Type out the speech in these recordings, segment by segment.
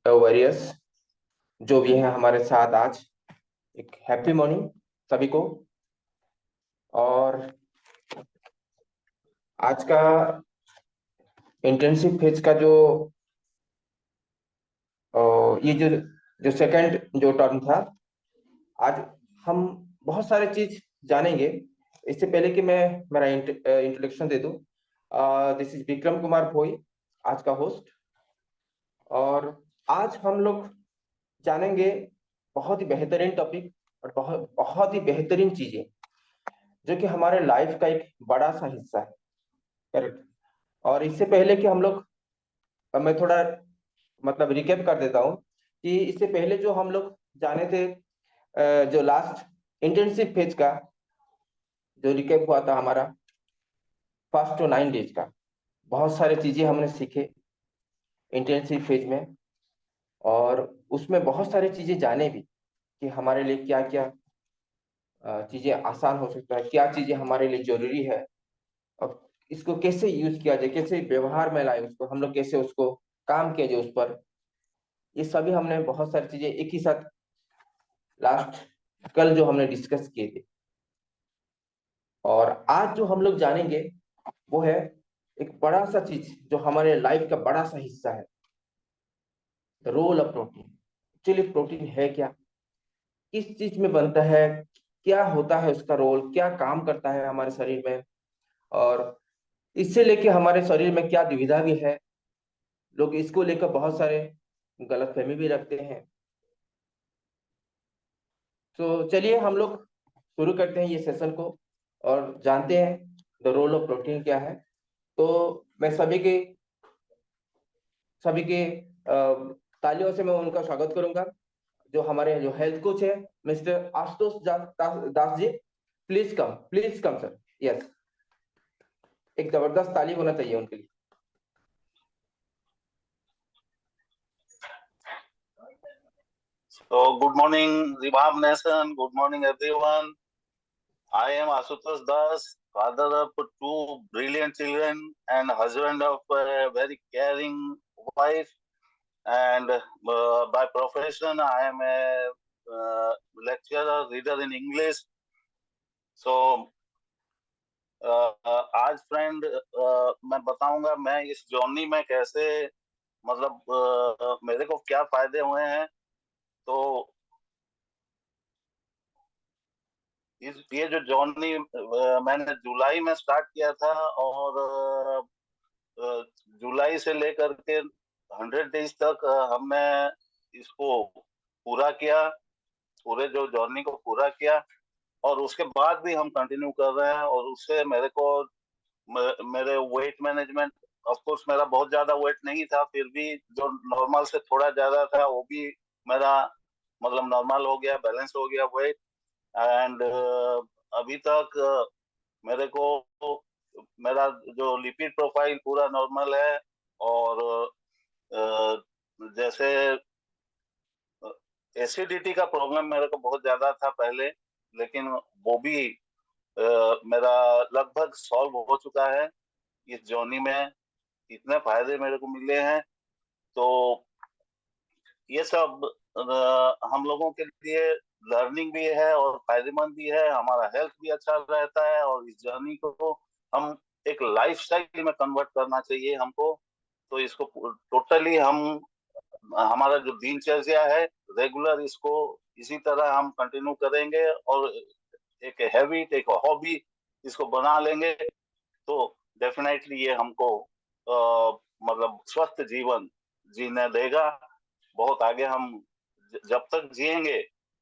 Warriors जो भी हैं हमारे साथ आज। एक हैप्पी मॉर्निंग सभी को। और आज का इंटर्नशिप फेज का अ, ये जो सेकंड जो टर्म था, आज हम बहुत सारे चीज जानेंगे। इससे पहले कि मैं मेरा इंट्रोडक्शन दे दूं, दिस इज विक्रम कुमार भोई, आज का होस्ट। और आज हम लोग जानेंगे बहुत ही बेहतरीन टॉपिक और बहुत बहुत ही बेहतरीन चीजें जो कि हमारे लाइफ का एक बड़ा सा हिस्सा है। करेक्ट। और इससे पहले कि हम लोग, मैं थोड़ा मतलब रिकैप कर देता हूँ कि इससे पहले जो हम लोग जाने थे, जो लास्ट इंटर्नशिप फेज का जो रिकैप हुआ था हमारा, 1st to 9 डेज का, बहुत सारी चीजें हमने सीखे इंटर्नशिप फेज में। और उसमें बहुत सारी चीजें जाने भी कि हमारे लिए क्या क्या चीजें आसान हो सकता है, क्या चीजें हमारे लिए जरूरी है, और इसको कैसे यूज किया जाए, कैसे व्यवहार में लाए उसको, हम लोग कैसे उसको काम किया जाए उस पर। ये सभी हमने बहुत सारी चीजें एक ही साथ लास्ट कल जो हमने डिस्कस किए थे। और आज जो हम लोग जानेंगे वो है एक बड़ा सा चीज जो हमारे लाइफ का बड़ा सा हिस्सा है, the role of protein. Actually protein है क्या, किस चीज में बनता है, क्या होता है उसका रोल, क्या काम करता है हमारे शरीर में, और इससे लेके हमारे शरीर में क्या दुविधा भी है। लोग इसको लेकर बहुत सारे गलतफहमी भी रखते हैं। तो चलिए हम लोग शुरू करते हैं ये सेशन को और जानते हैं द रोल ऑफ प्रोटीन क्या है। तो मैं सभी के तालियों से मैं उनका स्वागत करूंगा, जो हमारे जो हेल्थ कोच है, mister Ashutosh Das ji. Please come sir. Yes, एक जबरदस्त ताली होना चाहिए उनके लिए। So, good morning, Ribhab Nation. Good morning, everyone. I am Asutosh Das, father of two brilliant children and husband of a very caring wife. And by profession, I am a lecturer, reader in English. So, आज friend मैं बताऊंगा मैं इस journey में कैसे मतलब मेरे को क्या फायदे हुए हैं। तो ये जो जर्नी मैंने जुलाई में स्टार्ट किया था, और जुलाई से लेकर के 100 डेज तक हमने इसको पूरा किया, पूरे जो जर्नी को पूरा किया। और उसके बाद भी हम कंटिन्यू कर रहे हैं। और उससे मेरे को मेरे वेट मैनेजमेंट, ऑफ कोर्स मेरा बहुत ज्यादा वेट नहीं था, फिर भी जो नॉर्मल से थोड़ा ज्यादा था वो भी मेरा मतलब नॉर्मल हो गया, बैलेंस हो गया वेट। एंड अभी तक मेरे को मेरा जो लिपिड प्रोफाइल पूरा नॉर्मल है। और अ, जैसे एसिडिटी का प्रॉब्लम मेरे को बहुत ज्यादा था पहले, लेकिन वो भी मेरा लगभग सॉल्व हो चुका है इस जर्नी में। इतने फायदे मेरे को मिले हैं। तो ये सब हम लोगों के लिए लर्निंग भी है और फायदेमंद भी है, हमारा हेल्थ भी अच्छा रहता है। और इस जर्नी को हम एक लाइफस्टाइल में कन्वर्ट करना चाहिए हमको। तो इसको टोटली हम हमारा जो दिनचर्या है रेगुलर, इसको इसी तरह हम कंटिन्यू करेंगे और एक हैबिट, एक हॉबी इसको बना लेंगे। तो डेफिनेटली ये हमको मतलब स्वस्थ जीवन जीने देगा। बहुत आगे हम जब तक जिएंगे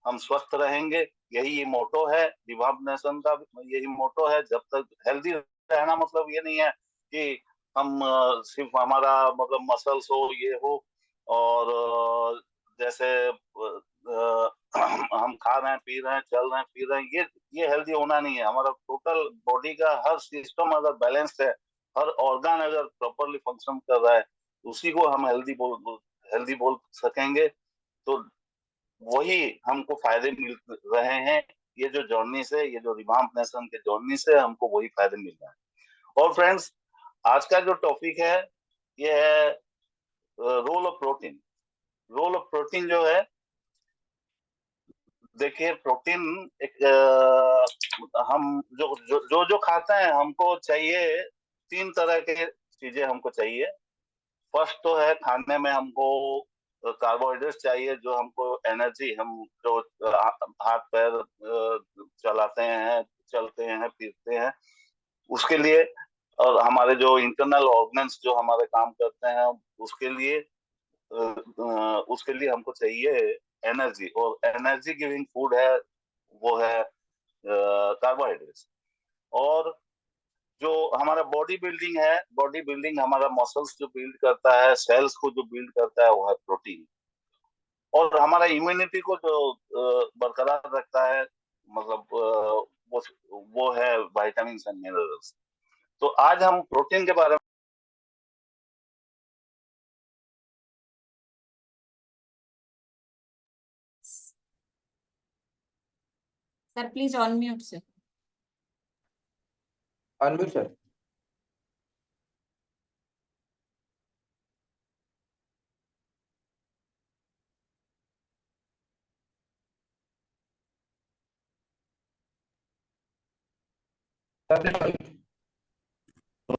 हम स्वस्थ रहेंगे। यही ये मोटो है विभाग नेशन का, यही मोटो है। जब तक हेल्दी रहना मतलब ये नहीं है कि हम सिर्फ हमारा मतलब मसल्स हो, ये हो, और जैसे हम खा रहे हैं, पी रहे हैं, चल रहे हैं, फिर रहे हैं, ये हेल्दी होना नहीं है। हमारा टोटल बॉडी का हर सिस्टम अगर बैलेंस्ड है, हर ऑर्गन अगर प्रॉपरली फंक्शन कर रहा है, उसी को हम हेल्दी बोल सकेंगे। तो वही हमको फायदे मिल रहे हैं। ये जो जर्नी से, ये जो रिवाम्प नेशन के जर्नी से हमको वही फायदे मिल रहे हैं। और फ्रेंड्स, आज का जो टॉपिक है ये है role of protein. Role of protein जो है, देखिए प्रोटीन एक हम जो खाते हैं हमको चाहिए, तीन तरह के चीजें हमको चाहिए। फर्स्ट तो है खाने में हमको कार्बोहाइड्रेट चाहिए, जो हमको एनर्जी, हम जो हाथ पैर चलाते हैं, चलते हैं, फिरते हैं, उसके लिए, और हमारे जो इंटरनल ऑर्गन्स जो हमारे काम करते हैं उसके लिए, उसके लिए हमको चाहिए एनर्जी। और एनर्जी गिविंग फूड है, वो है कार्बोहाइड्रेट्स। और जो हमारा बॉडी बिल्डिंग है, बॉडी बिल्डिंग हमारा मसल्स जो बिल्ड करता है, सेल्स को जो बिल्ड करता है, वो है प्रोटीन। और हमारा इम्यूनिटी को जो बरकरार रखता है, मतलब वो है विटामिन एंड मिनरल्स। तो आज हम प्रोटीन के बारे में। Sir please on mute sir. Unmute sir.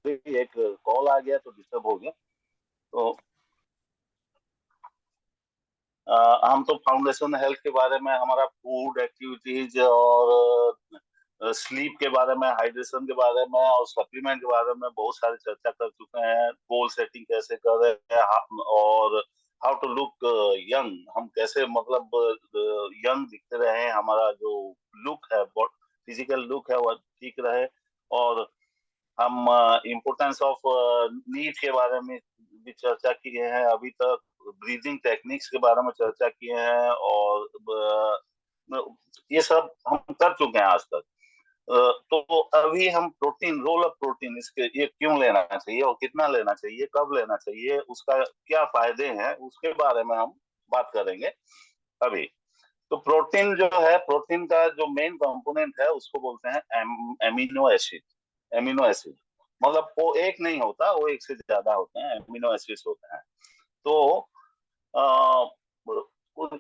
एक कॉल आ गया तो डिस्टर्ब हो गया। तो हम तो फाउंडेशन हेल्थ के बारे में, हमारा फूड एक्टिविटीज और स्लीप के बारे में, हाइड्रेशन के बारे में और सप्लीमेंट के बारे में बहुत सारी चर्चा कर चुके हैं। गोल सेटिंग कैसे कर रहे हैं, और हाउ टू लुक यंग, हम कैसे मतलब यंग दिखते रहे, हमारा जो लुक है, फिजिकल लुक है, वो ठीक रहे। और हम इम्पोर्टेंस ऑफ नीट के बारे में भी चर्चा किए हैं अभी तक। ब्रीदिंग टेक्निक्स के बारे में चर्चा किए हैं, और ये सब हम कर चुके हैं आज तक। तो अभी हम प्रोटीन, रोल ऑफ प्रोटीन, इसके ये क्यों लेना चाहिए और कितना लेना चाहिए, कब लेना चाहिए, उसका क्या फायदे हैं, उसके बारे में हम बात करेंगे अभी। तो प्रोटीन जो है, प्रोटीन का जो मेन कंपोनेंट है उसको बोलते हैं एमिनो एसिड। एमिनो एसिड मतलब वो एक नहीं होता, वो एक से ज्यादा होते हैं, एमिनो एसिड्स होते हैं। तो आ,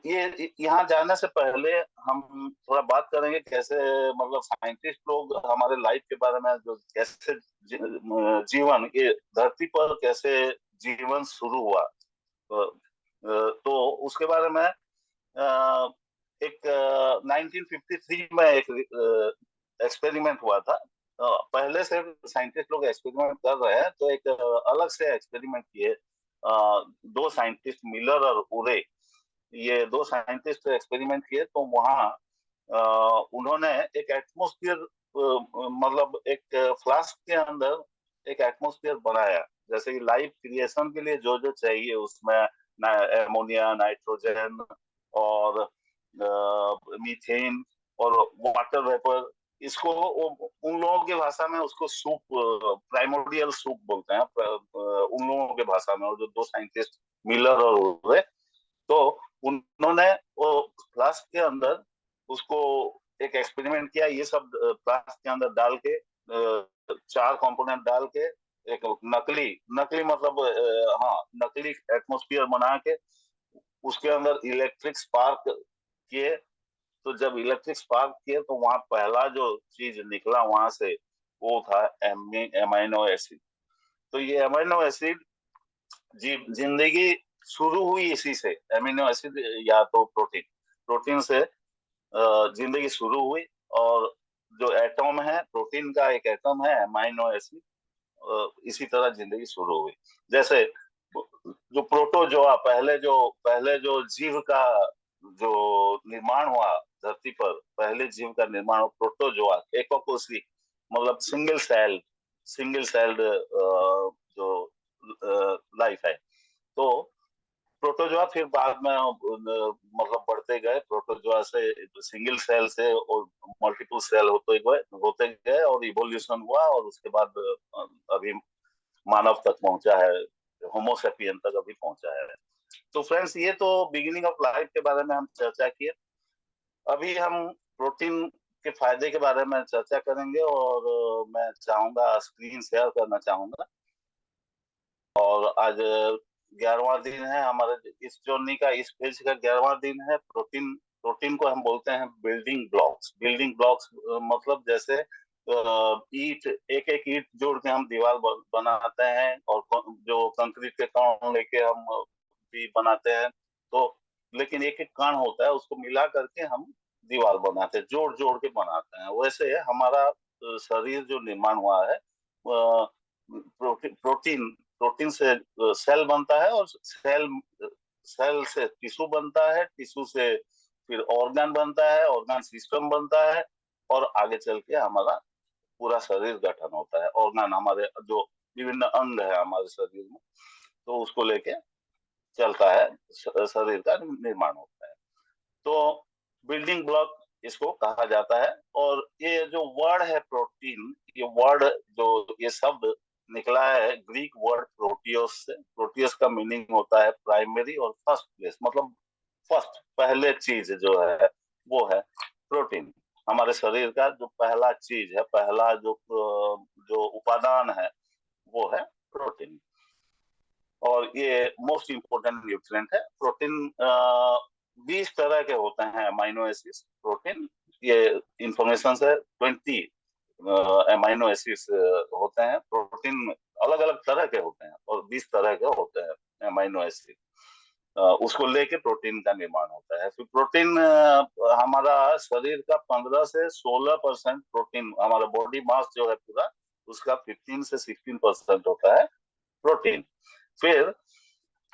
ये यहाँ जाने से पहले हम थोड़ा बात करेंगे कैसे, मतलब साइंटिस्ट लोग हमारे लाइफ के बारे में, जो कैसे जीवन, ये धरती पर कैसे जीवन शुरू हुआ। तो उसके बारे में एक 1953 में एक एक्सपेरिमेंट हुआ था। पहले से साइंटिस्ट लोग एक्सपेरिमेंट कर रहे हैं, तो एक अलग से एक्सपेरिमेंट किए दो साइंटिस्ट, मिलर और उरे। ये दो साइंटिस्ट एक्सपेरिमेंट किए, तो वहाँ उन्होंने एक एटमोस्फियर, मतलब एक फ्लास्क के अंदर एक एटमोस्फियर बनाया। जैसे कि लाइफ क्रिएशन के लिए जो जो चाहिए उसमें, एमोनिया, नाइट्रोजन और मीथेन और वाटर वेपर, इसको उन लोगों की भाषा में उसको सूप, प्राइमोडियल सूप बोलते हैं उन लोगों की भाषा में। और जो दो साइंटिस्ट मिलर और उरे, तो उन्होंने वो फ्लास्क के अंदर उसको एक एक्सपेरिमेंट किया। ये सब फ्लास्क के अंदर डाल के, चार कंपोनेंट डाल के, एक नकली, नकली मतलब हाँ, नकली एटमोस्फियर बना के उसके अंदर इलेक्ट्रिक स्पार्क किए। तो जब इलेक्ट्रिक स्पार्क किए, तो वहां पहला जो चीज निकला वहां से, वो था एमाइनो एसिड। तो ये अमीनो एसिड, जिंदगी शुरू हुई इसी से, एमिनो एसिड या तो प्रोटीन, प्रोटीन से जिंदगी शुरू हुई। और जो एटम है, प्रोटीन का एक एटम है अमीनो एसिड, इसी तरह जिंदगी शुरू हुई। जैसे जो प्रोटोजोआ, पहले जो जीव का जो निर्माण हुआ धरती पर, पहले जीव का निर्माण प्रोटोजोआ, एकोकोसी, मतलब सिंगल सेल्ड जो लाइफ है। तो प्रोटोजोआ फिर बाद में मतलब बढ़ते गए, प्रोटोजोआ से सिंगल सेल से और मल्टीपल सेल होते गए और इवोल्यूशन हुआ, और उसके बाद अभी मानव तक पहुंचा है, होमोसेपियन तक अभी पहुंचा है। तो फ्रेंड्स, ये तो बिगिनिंग ऑफ लाइफ के बारे में हम चर्चा किए। अभी हम प्रोटीन के फायदे के बारे में चर्चा करेंगे, और मैं चाहूंगा, स्क्रीन शेयर करना चाहूंगा। और आज 11वां दिन है हमारे इस जर्नी का, इस फेज का 11वां दिन है। प्रोटीन प्रोटीन को हम बोलते हैं बिल्डिंग ब्लॉक्स। बिल्डिंग ब्लॉक्स मतलब जैसे ईट, एक एक ईट जोड़ के हम दीवार बनाते हैं, और जो कंक्रीट के कण लेके हम भी बनाते हैं। तो लेकिन एक एक कण होता है, उसको मिला करके हम दीवार बनाते हैं, जोड़ जोड़ के बनाते हैं। वैसे हमारा शरीर जो निर्माण हुआ है, प्रोटीन प्रोटीन से सेल बनता है, और सेल से टिश्यू बनता है, टिश्यू से फिर ऑर्गन बनता है, ऑर्गन सिस्टम बनता है, और आगे चल के हमारा पूरा शरीर गठन होता है। ऑर्गन हमारे जो विभिन्न अंग है हमारे शरीर में, तो उसको लेके चलता है, शरीर का निर्माण होता है। तो बिल्डिंग ब्लॉक इसको कहा जाता है। और ये जो वर्ड है प्रोटीन, ये वर्ड जो ये शब्द निकला है ग्रीक वर्ड प्रोटियोस से। प्रोटियोस का मीनिंग होता है प्राइमरी और फर्स्ट प्लेस, मतलब फर्स्ट, पहले चीज जो है वो है प्रोटीन। हमारे शरीर का जो पहला चीज है, पहला जो जो उपादान है, वो है प्रोटीन। और ये मोस्ट इम्पोर्टेंट न्यूट्रिएंट है। प्रोटीन 20 तरह के होते हैं अमाइनो एसिड्स। प्रोटीन ये इंफॉर्मेशन से 20 अमाइनो एसिड्स होते हैं। प्रोटीन अलग अलग तरह के होते हैं, और 20 तरह के होते हैं अमाइनो एसिड। उसको लेके प्रोटीन का निर्माण होता है। फिर प्रोटीन हमारा शरीर का 15 से 16% प्रोटीन, हमारा बॉडी मास जो है पूरा, उसका 15 से 16% होता है प्रोटीन। फिर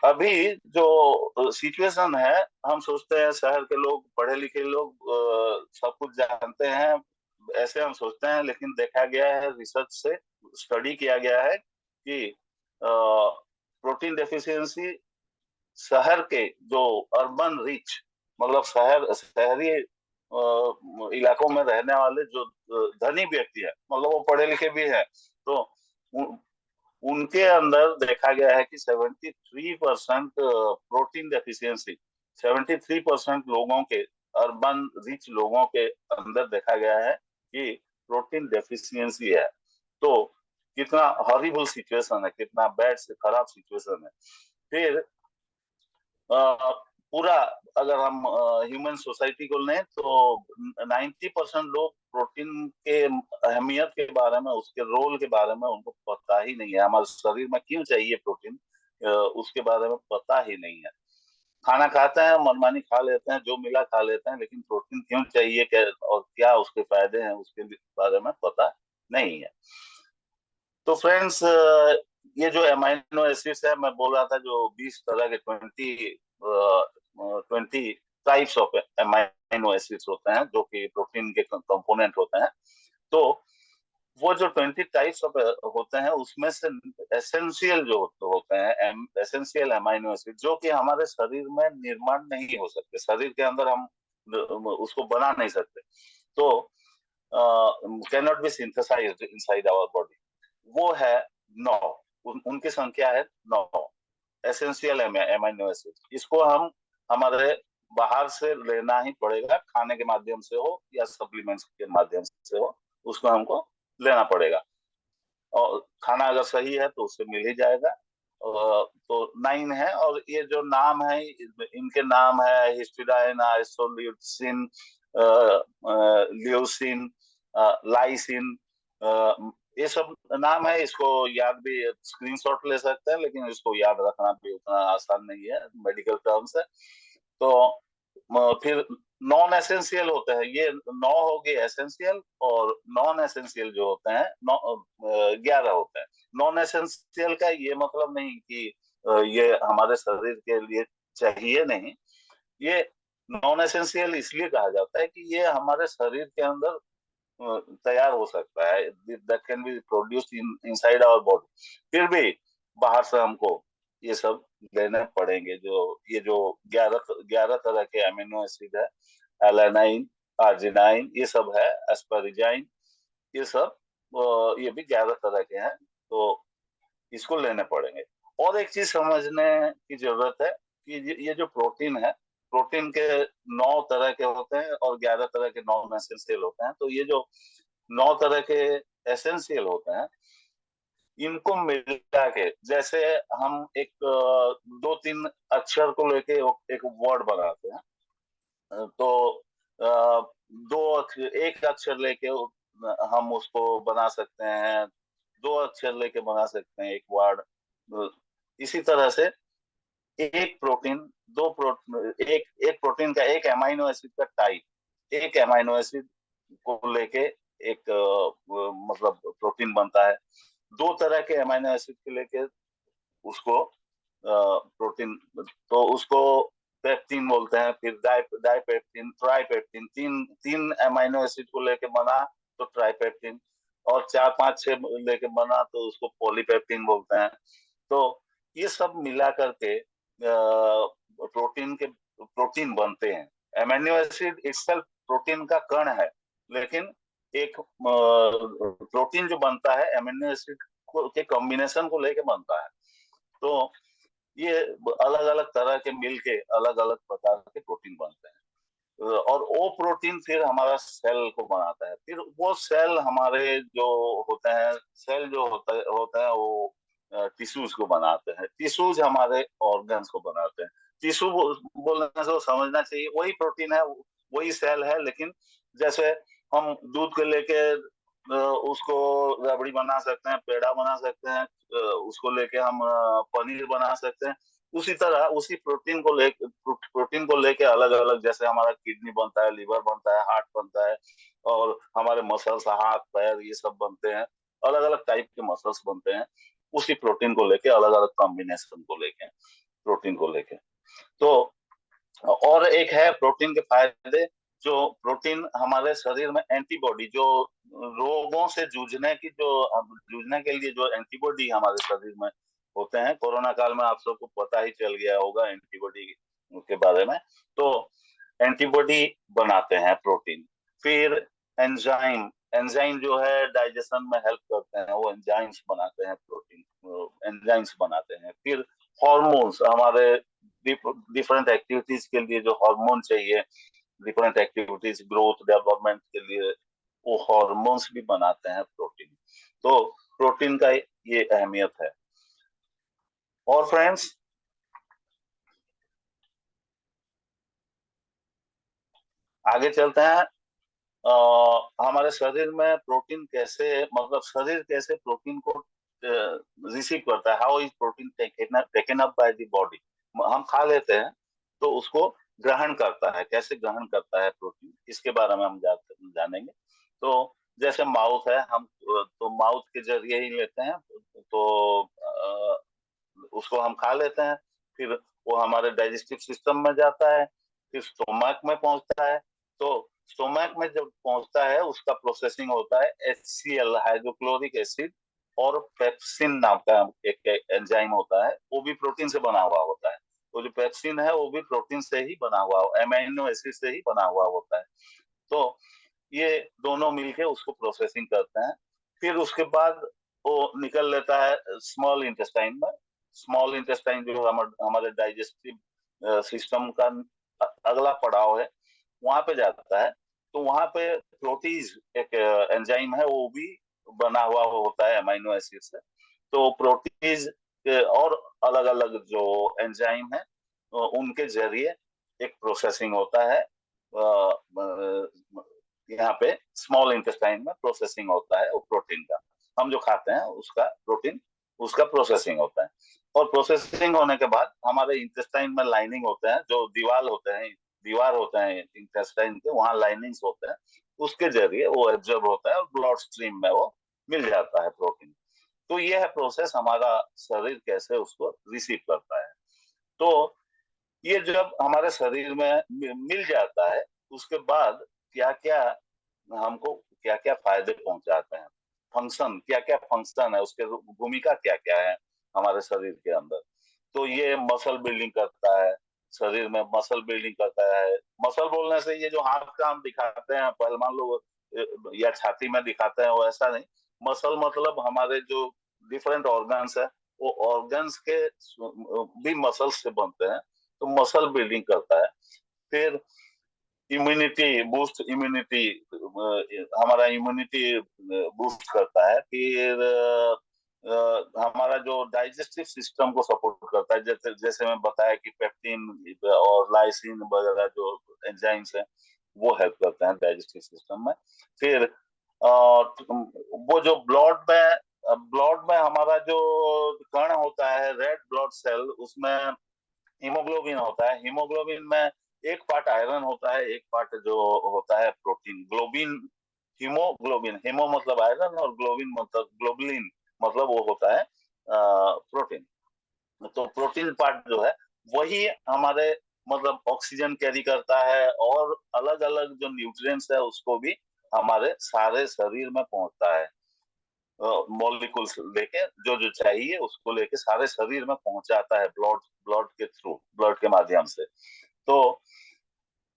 अभी जो सिचुएशन है, हम सोचते हैं शहर के लोग, पढ़े लिखे लोग सब कुछ जानते हैं, ऐसे हम सोचते हैं। लेकिन देखा गया है, रिसर्च से स्टडी किया गया है कि प्रोटीन डेफिशिएंसी शहर के जो अर्बन रिच, मतलब शहरी इलाकों में रहने वाले जो धनी व्यक्ति है, मतलब वो पढ़े लिखे भी है, तो उनके अंदर देखा गया है कि 73% प्रोटीन डेफिशिएंसी, 73% लोगों के, अर्बन रिच लोगों के अंदर देखा गया है कि प्रोटीन डेफिशिएंसी है। तो कितना हॉरिबल सिचुएशन है, कितना बैड से खराब सिचुएशन है। फिर पूरा अगर हम ह्यूमन सोसाइटी को लें, तो 90% लोग प्रोटीन के अहमियत के बारे में, उसके रोल के बारे में उनको पता ही नहीं है। हमारे शरीर में क्यों चाहिए प्रोटीन, उसके बारे में पता ही नहीं है। खाना खाते हैं, मनमानी खा लेते हैं, जो मिला खा लेते हैं, लेकिन प्रोटीन क्यों चाहिए, क्या और क्या उसके फायदे हैं, उसके बारे में पता नहीं है। तो फ्रेंड्स, ये जो अमाइनो एसिड्स है, मैं बोल रहा था, जो 20 तरह के 20 टाइप्स ऑफ अमाइनो एसिड्स होते हैं, जो कि प्रोटीन के कंपोनेंट होते हैं। तो वो जो 20 टाइप्स ऑफ होते हैं, उसमें से एसेंशियल जो होते हैं, एसेंशियल अमाइनो एसिड, जो कि हमारे शरीर में निर्माण नहीं हो सकते, शरीर के अंदर हम उसको बना नहीं सकते, तो cannot be synthesised inside our body, वो है 9। उनकी संख्या है 9 एसेंशियल अमाइनो एसिड। इसको हम हमारे बाहर से लेना ही पड़ेगा, खाने के माध्यम से हो या सप्लीमेंट्स के माध्यम से हो, उसको हमको लेना पड़ेगा। और खाना अगर सही है तो उससे मिल ही जाएगा। तो 9 है, और ये जो नाम है, इनके नाम है हिस्टिडाइन, आइसोल्यूसिन, ल्यूसिन, लाइसिन, ये सब नाम है। इसको याद भी, स्क्रीनशॉट ले सकते हैं, लेकिन इसको याद रखना भी उतना आसान नहीं है, मेडिकल टर्म्स है। तो फिर नॉन एसेंशियल होते हैं, ये 9 हो गए एसेंशियल, और नॉन एसेंशियल जो होते हैं 11 होते हैं। नॉन एसेंशियल का ये मतलब नहीं कि ये हमारे शरीर के लिए चाहिए नहीं, ये नॉन एसेंशियल इसलिए कहा जाता है कि ये हमारे शरीर के अंदर तैयार हो सकता है, that can be produced inside our body. फिर भी बाहर से हमको ये सब लेने पड़ेंगे। ये जो 11 तरह के अमीनो एसिड है, एलानाइन, आर्जिनाइन, ये सब है, एस्पेरिजाइन, ये सब ये भी 11 तरह के हैं, तो इसको लेने पड़ेंगे। और एक चीज समझने की जरूरत है कि ये जो प्रोटीन है, प्रोटीन के 9 तरह के होते हैं, और 11 तरह के नॉन एसेंशियल होते हैं। तो ये जो 9 तरह के एसेंशियल होते हैं, इनको मिला के जैसे हम एक 2-3 अक्षर को लेके एक वर्ड बनाते हैं, तो एक अक्षर लेके हम उसको बना सकते हैं, 2 अक्षर लेके बना सकते हैं एक वर्ड। इसी तरह से एक प्रोटीन, एक एक प्रोटीन का, एक अमाइनो एसिड का टाइप, एक अमाइनो एसिड को लेके एक मतलब प्रोटीन बनता है। 2 तरह के अमाइनो एसिड को लेके उसको प्रोटीन, तो उसको पेप्टिन बोलते हैं। फिर डाइपेप्टिन, ट्राइपेप्टिन, तीन तीन अमाइनो एसिड को लेके बना तो ट्राइपेप्टिन, और 4-5-6 लेके बना तो उसको पॉलीपेप्टिन बोलते हैं। तो ये सब मिला करके प्रोटीन बनते हैं। अमीनो एसिड इटसेल्फ प्रोटीन का कण है, लेकिन एक प्रोटीन जो बनता है अमीनो एसिड के कॉम्बिनेशन को लेके बनता है। तो ये अलग अलग तरह के मिलके अलग अलग प्रकार के प्रोटीन बनते हैं, और वो प्रोटीन फिर हमारा सेल को बनाता है। फिर वो सेल हमारे जो होते हैं, सेल जो होता है वो टिश्यूज को बनाते हैं, टिश्यूज हमारे ऑर्गन्स को बनाते हैं। टिश्यू बोलने से वो समझना चाहिए वही प्रोटीन है, वही सेल है, लेकिन जैसे हम दूध को लेके उसको रबड़ी बना सकते हैं, पेड़ा बना सकते हैं, उसको लेके हम पनीर बना सकते हैं। उसी तरह उसी प्रोटीन को लेके अलग अलग, जैसे हमारा किडनी बनता है, लीवर बनता है, हार्ट बनता है, और हमारे मसल्स, हाथ पैर, ये सब बनते हैं। अलग अलग टाइप के मसल्स बनते हैं उसी प्रोटीन को लेके, अलग अलग कॉम्बिनेशन को लेके, प्रोटीन को लेके। तो और एक है प्रोटीन के फायदे, जो प्रोटीन हमारे शरीर में एंटीबॉडी, जो रोगों से जूझने के लिए जो एंटीबॉडी हमारे शरीर में होते हैं, कोरोना काल में आप सबको पता ही चल गया होगा एंटीबॉडी के बारे में। तो एंटीबॉडी बनाते हैं प्रोटीन। फिर एंजाइम एंजाइम जो है डाइजेशन में हेल्प करते हैं, वो एंजाइम्स बनाते हैं, प्रोटीन एंजाइम्स बनाते हैं। फिर हॉर्मोन्स, हमारे डिफरेंट एक्टिविटीज के लिए जो हार्मोन चाहिए, डिफरेंट एक्टिविटीज, ग्रोथ, डेवलपमेंट के लिए, वो हार्मोन्स भी बनाते हैं प्रोटीन। तो प्रोटीन का ये अहमियत है। और फ्रेंड्स, आगे चलते हैं। हमारे शरीर में प्रोटीन कैसे, मतलब शरीर कैसे प्रोटीन को रिसीव करता है, how is protein taken up by the body. हम खा लेते हैं तो उसको ग्रहण करता है, कैसे ग्रहण करता है प्रोटीन, इसके बारे में हम जानेंगे। तो जैसे माउथ है, हम तो माउथ के जरिए ही लेते हैं, तो उसको हम खा लेते हैं। फिर वो हमारे डाइजेस्टिव सिस्टम में जाता है, फिर स्टोमक में पहुंचता है। तो स्टोमक में जब पहुंचता है, उसका प्रोसेसिंग होता है HCl, हाइड्रोक्लोरिक एसिड, और पेप्सिन नाम का एक एंजाइम होता है, वो भी प्रोटीन से बना हुआ होता है। तो जो पेप्सिन है वो भी प्रोटीन से ही बना हुआ, अमीनो एसिड से ही बना हुआ होता है। तो ये दोनों मिलके उसको प्रोसेसिंग करते हैं। फिर उसके बाद वो निकल लेता है स्मॉल इंटेस्टाइन में। स्मॉल इंटेस्टाइन जो हमारे डाइजेस्टिव सिस्टम का अगला पड़ाव है, वहां पे जाता है। तो वहां पे प्रोटीज एक एंजाइम है, वो भी बना हुआ होता है अमीनो एसिड से। तो प्रोटीज के और अलग अलग जो एंजाइम है, उनके जरिए एक प्रोसेसिंग होता है। यहाँ पे स्मॉल इंटेस्टाइन में प्रोसेसिंग होता है वो प्रोटीन का, हम जो खाते हैं उसका प्रोटीन, उसका प्रोसेसिंग होता है। और प्रोसेसिंग होने के बाद हमारे इंटेस्टाइन में लाइनिंग होते हैं, जो दीवार होते हैं इंटेस्टाइन के, वहां लाइनिंग्स होते हैं, उसके जरिए वो एब्जॉर्ब होता है और ब्लड स्ट्रीम में वो मिल जाता है प्रोटीन। तो ये है प्रोसेस, हमारा शरीर कैसे उसको रिसीव करता है। तो ये जब हमारे शरीर में मिल जाता है, उसके बाद क्या क्या हमको क्या क्या फायदे पहुंचाते हैं, क्या क्या फंक्शन है उसके, भूमिका क्या क्या है हमारे शरीर के अंदर। तो ये मसल बिल्डिंग करता है, शरीर में मसल बिल्डिंग करता है। मसल बोलने से ये जो हाथ का हम दिखाते हैं पहलवान लोग या छाती में दिखाते हैं, वो ऐसा नहीं। मसल मतलब हमारे जो डिफरेंट ऑर्गन्स है, वो ऑर्गन्स के भी मसल्स से बनते हैं, तो मसल बिल्डिंग करता है। फिर इम्यूनिटी, हमारा इम्यूनिटी बूस्ट करता है। फिर हमारा जो डाइजेस्टिव सिस्टम को सपोर्ट करता है, जैसे जैसे मैं बताया कि पेप्टिन और लाइसिन वगैरह जो एंजाइम्स हैं वो हेल्प करते हैं डाइजेस्टिव सिस्टम में। फिर वो जो ब्लड में हमारा जो कण होता है, रेड ब्लड सेल, उसमें हीमोग्लोबिन होता है। हीमोग्लोबिन में एक पार्ट आयरन होता है, एक पार्ट जो होता है प्रोटीन। हीमो मतलब आयरन और ग्लोबिन मतलब ग्लोबुलिन मतलब वो होता है प्रोटीन। तो प्रोटीन पार्ट जो है वही हमारे मतलब ऑक्सीजन कैरी करता है और अलग अलग जो न्यूट्रिएंट्स है उसको भी हमारे सारे शरीर में पहुंचता है। मॉलिक्यूल्स लेके जो जो चाहिए उसको लेके सारे शरीर में पहुंचाता है, ब्लड ब्लड के थ्रू, ब्लड के माध्यम से। तो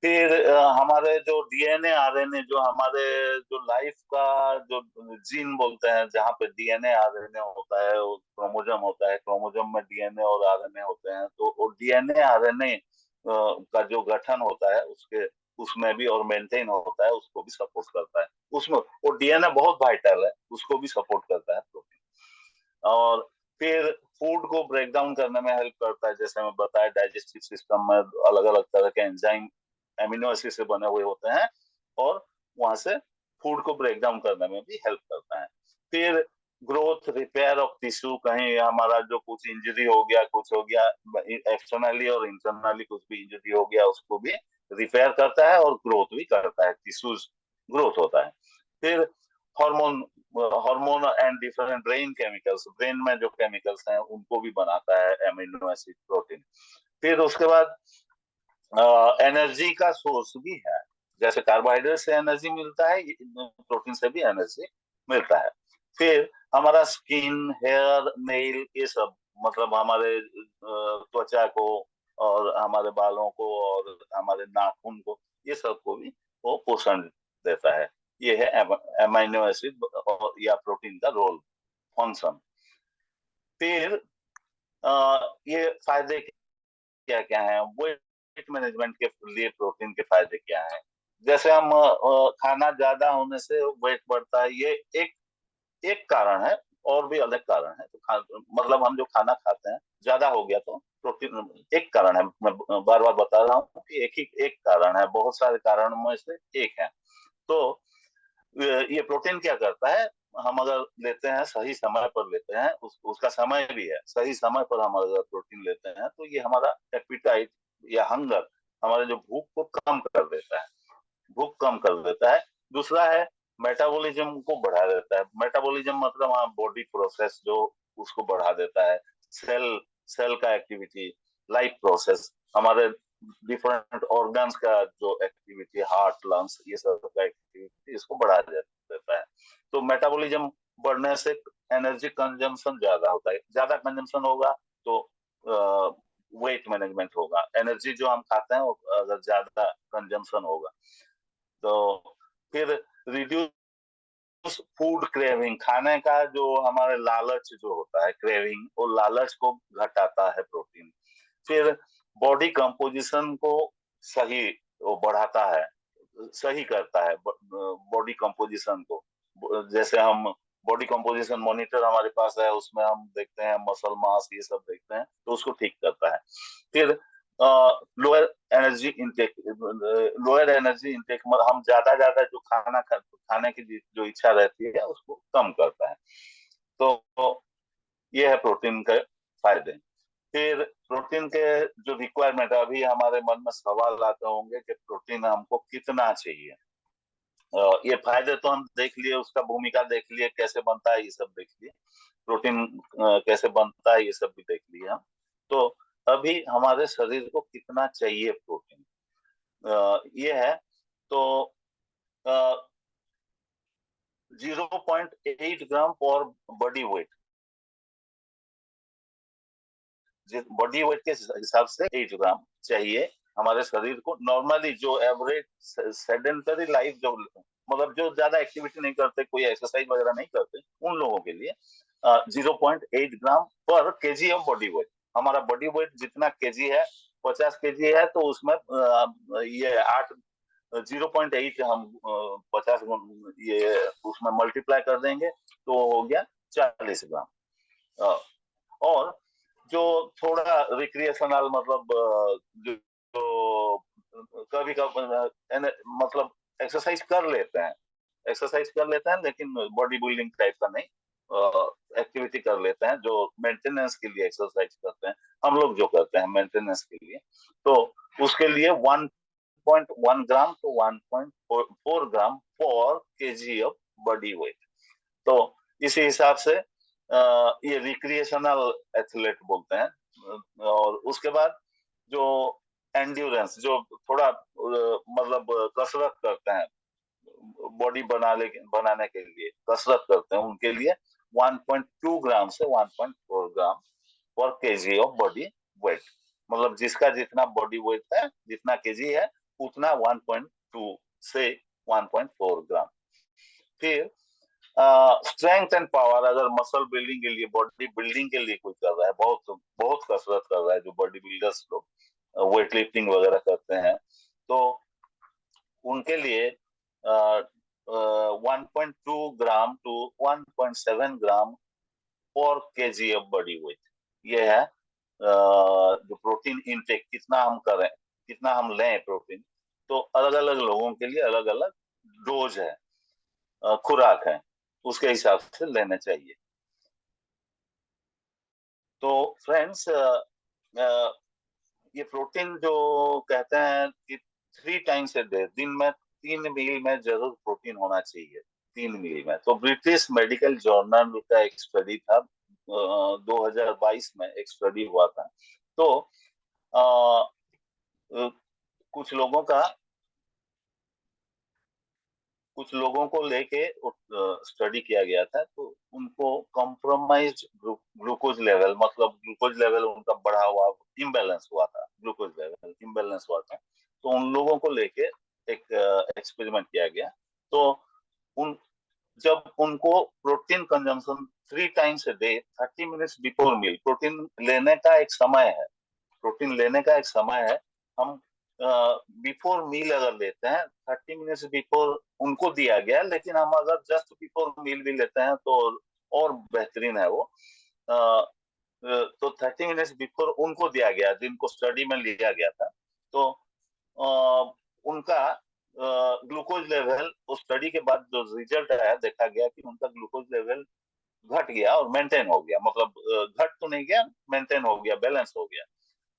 फिर हमारे जो डीएनए आरएनए, जो हमारे जो लाइफ का जो जीन बोलते हैं, जहाँ पे डीएनए आरएनए होता है, वो क्रोमोजोम होता है, क्रोमोजोम में डीएनए और आरएनए होते हैं। तो वो डीएनए आरएनए का जो गठन होता है उसके उसमें भी और मेंटेन होता है, उसको भी सपोर्ट करता है। उसमें वो डीएनए बहुत वाइटल है, उसको भी सपोर्ट करता है प्रोटीन। और फिर फूड को ब्रेक डाउन करने में हेल्प करता है। जैसे मैं बताया, डाइजेस्टिव सिस्टम में अलग अलग तरह के एंजाइम एमिनो एसिड से बने हुए होते हैं और वहां से फूड को ब्रेक डाउन करने में भी हेल्प करता है। फिर ग्रोथ रिपेयर ऑफ टिश्यू, कहीं हमारा जो कुछ इंजरी हो गया, कुछ हो गया एक्सटर्नली और इंटरनली, कुछ भी इंजरी हो गया उसको भी रिपेयर करता है और ग्रोथ भी करता है, टिश्यूज ग्रोथ होता है। फिर hormone hormone and different brain chemicals, brain में जो केमिकल्स हैं उनको भी बनाता है एमिनो एसिड प्रोटीन। फिर उसके बाद एनर्जी का सोर्स भी है। जैसे कार्बोहाइड्रेट से एनर्जी मिलता है, प्रोटीन से भी एनर्जी मिलता है। फिर हमारा स्किन, हेयर, नेल, ये सब मतलब हमारे त्वचा को और हमारे बालों को और हमारे नाखून को, ये सब को भी वो पोषण देता है। ये है एमाइनो एसिड और या प्रोटीन का रोल, फंक्शन। फिर ये फायदे क्या क्या है, वेट मैनेजमेंट के लिए प्रोटीन के फायदे क्या है। जैसे हम खाना ज्यादा होने से वेट बढ़ता है, ये एक एक कारण है। और भी अलग कारण है। तो मतलब हम जो खाना खाते हैं ज्यादा हो गया तो प्रोटीन एक कारण है। मैं बार बार बता रहा हूँ कि एक कारण है, बहुत सारे कारणों में से एक है। तो ये प्रोटीन क्या करता है, हम अगर लेते हैं सही समय पर लेते हैं, उसका समय भी है, सही समय पर हम अगर प्रोटीन लेते हैं तो ये हमारा एपिटाइट या हंगर, हमारे जो भूख को कम कर देता है, भूख कम कर देता है। दूसरा है मेटाबॉलिज्म को बढ़ा देता है। मेटाबॉलिज्म मतलब हाँ, बॉडी प्रोसेस जो उसको बढ़ा देता है। सेल सेल का एक्टिविटी, लाइफ प्रोसेस, हमारे डिफरेंट ऑर्गन्स का जो एक्टिविटी, हार्ट, लंग्स, ये सब का एक्टिविटी इसको बढ़ा देता है। तो मेटाबॉलिज्म बढ़ने से एनर्जी कंजम्पशन ज्यादा होता है। ज्यादा कंजम्पशन होगा तो वेट मैनेजमेंट होगा। एनर्जी जो हम खाते हैं वो अगर ज्यादा कंजम्पशन होगा तो फिर रिड्यूस फूड क्रेविंग, खाने का जो हमारे लालच जो होता है, क्रेविंग, वो लालच को घटाता है प्रोटीन। फिर बॉडी कंपोजिशन को सही वो बढ़ाता है, सही करता है बॉडी कंपोजिशन को। जैसे हम बॉडी कंपोजिशन मॉनिटर हमारे पास है, उसमें हम देखते हैं मसल मास, ये सब देखते हैं, तो उसको ठीक करता है। फिर lower energy intake, lower energy intake मतलब हम ज्यादा ज्यादा जो खाने की जो इच्छा रहती है उसको कम करता है। तो ये है प्रोटीन के फायदे। फिर प्रोटीन के जो रिक्वायरमेंट है, अभी हमारे मन में सवाल आते होंगे कि प्रोटीन हमको कितना चाहिए। ये फायदे तो हम देख लिए, उसका भूमिका देख लिए, कैसे बनता है ये सब देख लिए, प्रोटीन कैसे बनता है ये सब भी देख लिए हम। तो अभी हमारे शरीर को कितना चाहिए प्रोटीन, ये है। तो 0.8 ग्राम पर बॉडी वेट, बॉडी वेट के हिसाब से 8 ग्राम चाहिए हमारे शरीर को नॉर्मली। जो एवरेज सेडेंटरी लाइफ, जो मतलब जो ज्यादा एक्टिविटी नहीं करते, कोई एक्सरसाइज वगैरह नहीं करते, उन लोगों के लिए 0.8 ग्राम पर केजी ऑफ बॉडी वेट। हमारा बॉडी वेट जितना केजी है, 50 केजी है, तो उसमें ये 0.8 हम 50 ये उसमें मल्टीप्लाई कर देंगे तो हो गया 40 ग्राम। और जो थोड़ा रिक्रिएशनल मतलब जो कभी कभी मतलब एक्सरसाइज कर लेते हैं, लेकिन बॉडी बिल्डिंग टाइप का नहीं, एक्टिविटी कर लेते हैं जो मेंटेनेंस के लिए एक्सरसाइज करते हैं, हम लोग जो करते हैं मेंटेनेंस के लिए, तो उसके लिए 1.1 ग्राम टू 1.4 ग्राम पर केजी ऑफ बॉडी वेट। तो इसी हिसाब से ये रिक्रिएशनल एथलेट बोलते हैं। और उसके बाद जो एंड्योरेंस, जो थोड़ा मतलब कसरत करते हैं, बॉडी बनाने के लिए कसरत करते हैं, उनके लिए 1.2 ग्राम से 1.4 ग्राम पर केजी ऑफ बॉडी वेट। मतलब जिसका जितना बॉडी वेट है, जितना केजी है, उतना 1.2 से 1.4 ग्राम। फिर स्ट्रेंथ एंड पावर, अगर मसल बिल्डिंग के लिए, बॉडी बिल्डिंग के लिए कोई कर रहा है, बहुत बहुत कसरत कर रहा है, जो बॉडी बिल्डर्स लोग वेट लिफ्टिंग वगैरह करते हैं, तो उनके लिए 1.2 ग्राम टू 1.7 ग्राम पर केजी ऑफ बॉडी वेट। ये है जो प्रोटीन इनटेक कितना हम करें, कितना हम लें प्रोटीन। तो अलग अलग लोगों के लिए अलग अलग डोज है, खुराक है, उसके हिसाब से लेना चाहिए। तो फ्रेंड्स, ये प्रोटीन जो कहते हैं कि 3 टाइम्स ए डे, दिन में 3 मील में जरूर प्रोटीन होना चाहिए, 3 मील में। तो ब्रिटिश मेडिकल जर्नल का एक स्टडी था, 2022 में एक स्टडी हुआ था। तो अ, कुछ लोगों का, कुछ लोगों को लेके स्टडी किया गया था, तो उनको कॉम्प्रोमाइज ग्लूकोज लेवल, मतलब ग्लूकोज लेवल उनका बढ़ा हुआ, इम्बैलेंस हुआ था, ग्लूकोज लेवल इम्बैलेंस हुआ था। तो उन लोगों को लेके एक एक्सपेरिमेंट किया गया। तो उन जब उनको protein consumption 3 times a day 30 minutes before meal, protein लेने का एक समय है, प्रोटीन लेने का एक समय है, हम बिफोर मील अगर लेते हैं 30 मिनट्स बिफोर उनको दिया गया, लेकिन हम अगर जस्ट बिफोर मील भी लेते हैं तो और बेहतरीन है वो। तो 30 मिनट्स बिफोर उनको दिया गया, जिनको स्टडी में लिया गया था। तो उनका ग्लूकोज लेवल, उस स्टडी के बाद जो रिजल्ट आया, देखा गया कि उनका ग्लूकोज लेवल घट गया और मेंटेन हो गया, मतलब घट तो नहीं गया, मेंटेन हो गया, बैलेंस हो गया।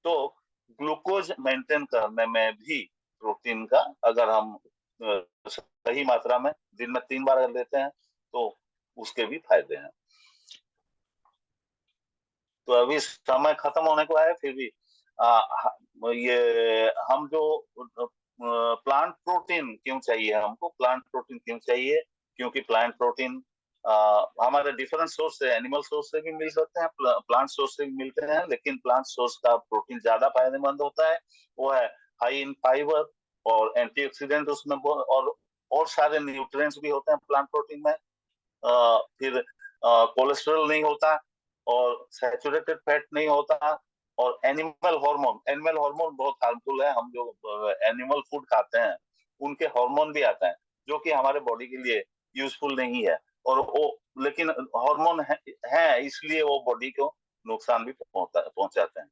तो ग्लूकोज मेंटेन करने में भी प्रोटीन का, अगर हम सही मात्रा में दिन में 3 बार अगर लेते हैं, तो उसके भी फायदे हैं। तो अभी समय खत्म होने को है, फिर भी ये हम जो प्लांट प्रोटीन क्यों चाहिए, हमको प्लांट प्रोटीन क्यों चाहिए, क्योंकि प्लांट प्रोटीन हमारे डिफरेंट सोर्स से, एनिमल सोर्स से भी मिल सकते हैं, प्लांट सोर्स से भी मिलते हैं, लेकिन प्लांट सोर्स का प्रोटीन ज्यादा फायदेमंद होता है। वो है हाई इन फाइबर और एंटीऑक्सीडेंट उसमें, और सारे न्यूट्रिएंट्स भी होते हैं प्लांट प्रोटीन में। फिर कोलेस्ट्रॉल नहीं होता, और सैचुरेटेड फैट नहीं होता, और एनिमल हार्मोन बहुत हार्मफुल है। हम जो एनिमल फूड खाते हैं, उनके हार्मोन भी आते हैं, जो कि हमारे बॉडी के लिए यूजफुल नहीं है, और वो, लेकिन हार्मोन है इसलिए वो बॉडी को नुकसान भी पहुंचाते हैं,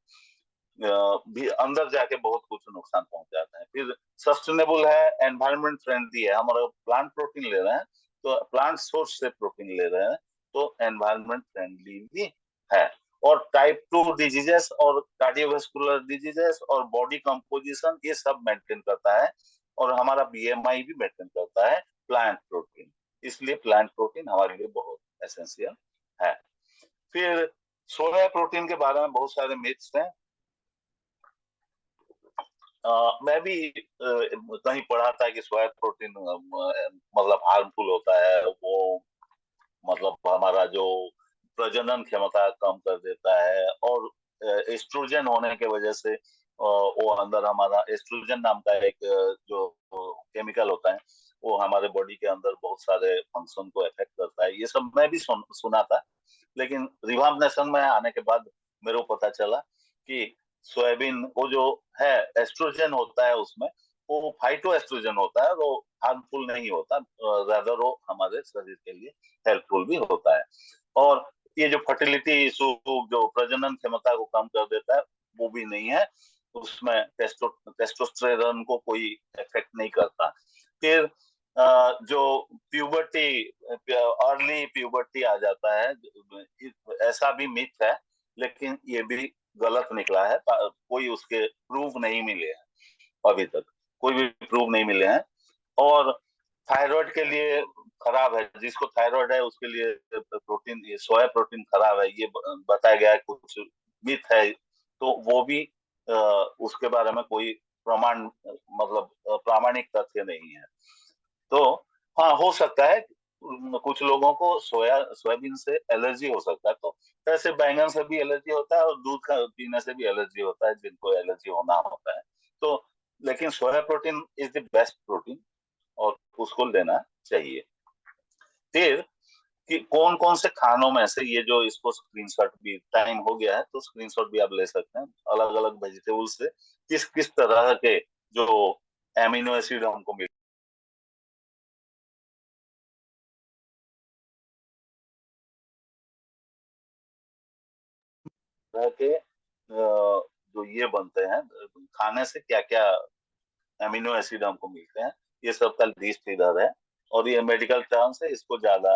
भी अंदर जाके बहुत कुछ नुकसान पहुंचाते हैं। फिर सस्टेनेबल है, एनवायरमेंट फ्रेंडली है। हमारा प्लांट प्रोटीन ले रहे हैं, तो प्लांट सोर्स से प्रोटीन ले रहे हैं, तो एनवायरमेंट फ्रेंडली भी है। और टाइप 2 डिजीजेस और कार्डियोवास्कुलर डिजीजेस और बॉडी कंपोजिशन, ये सब मेंटेन करता है, और हमारा बीएमआई भी मेंटेन करता है प्लांट प्रोटीन। इसलिए प्लांट प्रोटीन हमारे लिए बहुत एसेंशियल है। फिर सोया प्रोटीन के बारे में बहुत सारे मिथ्स हैं। मैं भी कहीं पढ़ा था कि सोया प्रोटीन मतलब हार्मफुल होता है, वो मतलब हमारा जो प्रजनन क्षमता कम कर देता है, और एस्ट्रोजन होने के वजह से वो अंदर, हमारा एस्ट्रोजन नाम का एक जो केमिकल होता है, वो हमारे बॉडी के अंदर बहुत सारे फंक्शन को इफेक्ट करता है। ये सब मैं भी सुना था, लेकिन रिवॉल्यूशन में आने के बाद मेरे को पता चला कि सोयाबीन, वो जो है एस्ट्रोजन होता है उसमें, वो फाइटो एस्ट्रोजन होता है, वो हार्मफुल नहीं होता, ज्यादा वो हमारे शरीर के लिए हेल्पफुल भी होता है। और ये जो फर्टिलिटी इशू, जो प्रजनन क्षमता को कम कर देता है, वो भी नहीं है। उसमें टेस्टोस्टेरोन को कोई इफेक्ट नहीं करता। फिर जो प्यूबर्टी, अर्ली प्यूबर्टी आ जाता है, ऐसा भी मिथ है, लेकिन ये भी गलत निकला है। कोई उसके प्रूफ नहीं मिले हैं अभी तक, कोई भी प्रूफ नहीं मिले हैं। और थायराइड के लिए खराब है, जिसको थायराइड है उसके लिए प्रोटीन, ये सोया प्रोटीन खराब है, ये बताया गया है, कुछ मिथ है। तो वो भी उसके बारे में कोई प्रमाण, मतलब प्रामाणिक तथ्य नहीं है। तो हाँ, हो सकता है कुछ लोगों को सोयाबीन से एलर्जी हो सकता है। तो ऐसे बैंगन से भी एलर्जी होता है, और दूध का पीने से भी एलर्जी होता है, जिनको एलर्जी होना होता है। तो लेकिन soya protein is the best protein, और उसको लेना चाहिए। फिर कि कौन कौन से खानों में से, ये जो इसको स्क्रीनशॉट भी, टाइम हो गया है तो स्क्रीनशॉट भी आप ले सकते हैं, अलग अलग वेजिटेबल से किस किस तरह के जो एमिनो एसिड हमको मिल तरह के जो ये बनते हैं, खाने से क्या क्या एमिनो एसिड हमको मिलते हैं, ये सब का लिस्ट इधर है। और ये मेडिकल टर्म्स है, इसको ज्यादा,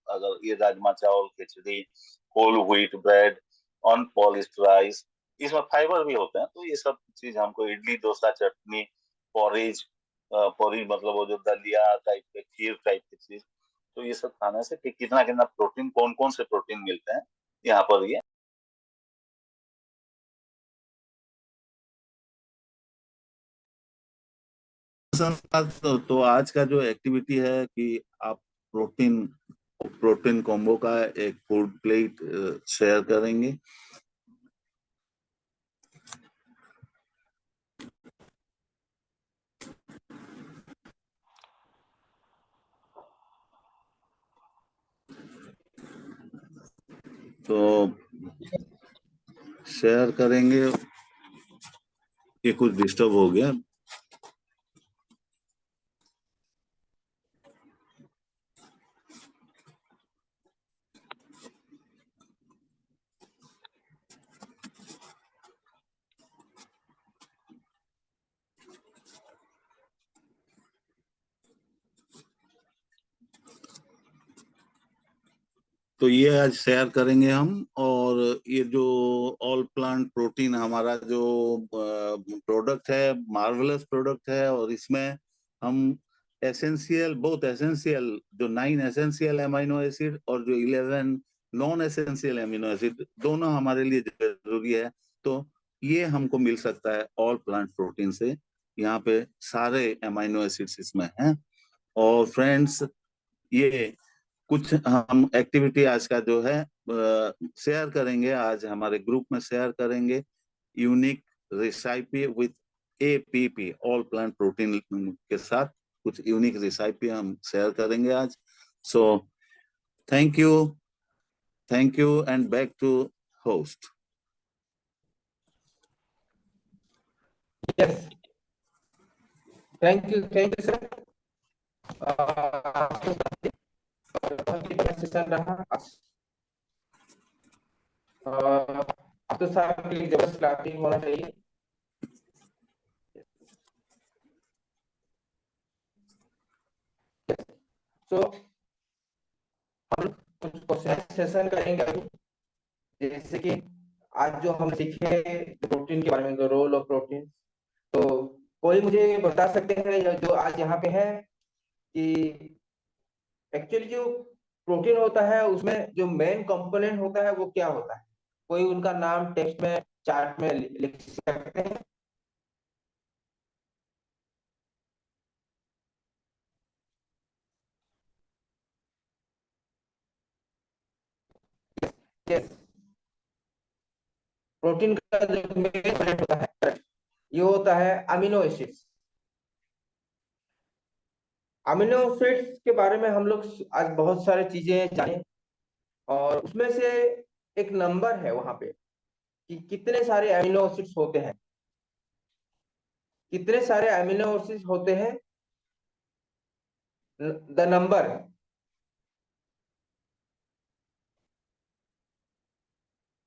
अगर ये राजमा चावल, खिचड़ी, whole wheat bread, unpolished rice, इसमें फाइबर भी होते हैं। तो ये सब चीज हमको, इडली, डोसा, चटनी, पॉरेज, पॉरेज मतलब वो जो दलिया टाइप के, खीर टाइप की चीज, तो ये सब खाने से कितना कितना प्रोटीन, कौन कौन से प्रोटीन मिलते हैं, यहाँ पर ये। तो आज का जो एक्टिविटी है कि आप प्रोटीन प्रोटीन कॉम्बो का एक फूड प्लेट शेयर करेंगे। तो शेयर करेंगे। ये कुछ डिस्टर्ब हो गया। तो ये आज शेयर करेंगे हम। और ये जो ऑल प्लांट प्रोटीन हमारा जो प्रोडक्ट है, मार्वलस प्रोडक्ट है। और इसमें हम एसेंशियल, बहुत एसेंशियल, जो 9 एसेंशियल अमीनो एसिड और जो 11 नॉन एसेंशियल अमीनो एसिड, दोनों हमारे लिए जरूरी है। तो ये हमको मिल सकता है ऑल प्लांट प्रोटीन से। यहाँ पे सारे अमीनो एसिड्स इसमें हैं। और फ्रेंड्स, ये कुछ हम एक्टिविटी आज का जो है शेयर करेंगे, आज हमारे ग्रुप में शेयर करेंगे। Unique recipe with APP, all plant protein के साथ कुछ यूनिक रेसिपी हम शेयर करेंगे आज। So thank you, thank you, and back to host. Yes, thank you sir. Session रहा। अब तो साहब की जबरदस्त क्लासिंग होना चाहिए। तो हम कुछ क्वेश्चन सेशन करेंगे अभी। जैसे कि आज जो हम सीखे प्रोटीन के बारे में, रोल ऑफ प्रोटीन, तो कोई मुझे बता सकते हैं जो आज यहाँ पे है कि एक्चुअली जो प्रोटीन होता है उसमें जो मेन कंपोनेंट होता है वो क्या होता है? कोई उनका नाम टेक्स्ट में, चार्ट में लिख सकते हैं? यस, प्रोटीन का जो मेन कंपोनेंट होता है ये होता है अमीनो एसिड्स। अमीनो एसिड्स के बारे में हम लोग आज बहुत सारी चीजें जाने, और उसमें से एक नंबर है वहां पे कि कितने सारे अमीनो एसिड्स होते हैं, कितने सारे अमीनो एसिड्स होते हैं, the number.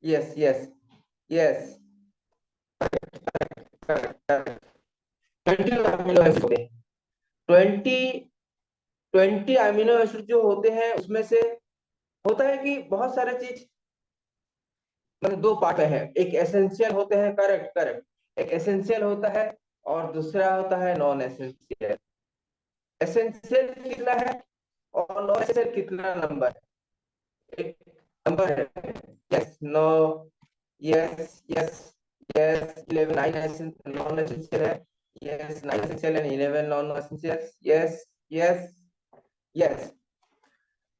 Yes, yes, yes. 20 amino acid होते हैं। 20 अमीनो एसिड जो होते हैं उसमें से होता है कि बहुत सारे चीज मतलब दो पार्ट है, एक एसेंशियल होते हैं, करेक्ट करेक्ट, एक एसेंशियल होता है और दूसरा होता है नॉन एसेंशियल। एसेंशियल कितना है और नॉन एसेंशियल कितना नंबर है? एक नंबर है। Yes, no, yes yes yes, 11 9 non essential है। Yes, 9 essential and 11 non essential. Yes yes yes.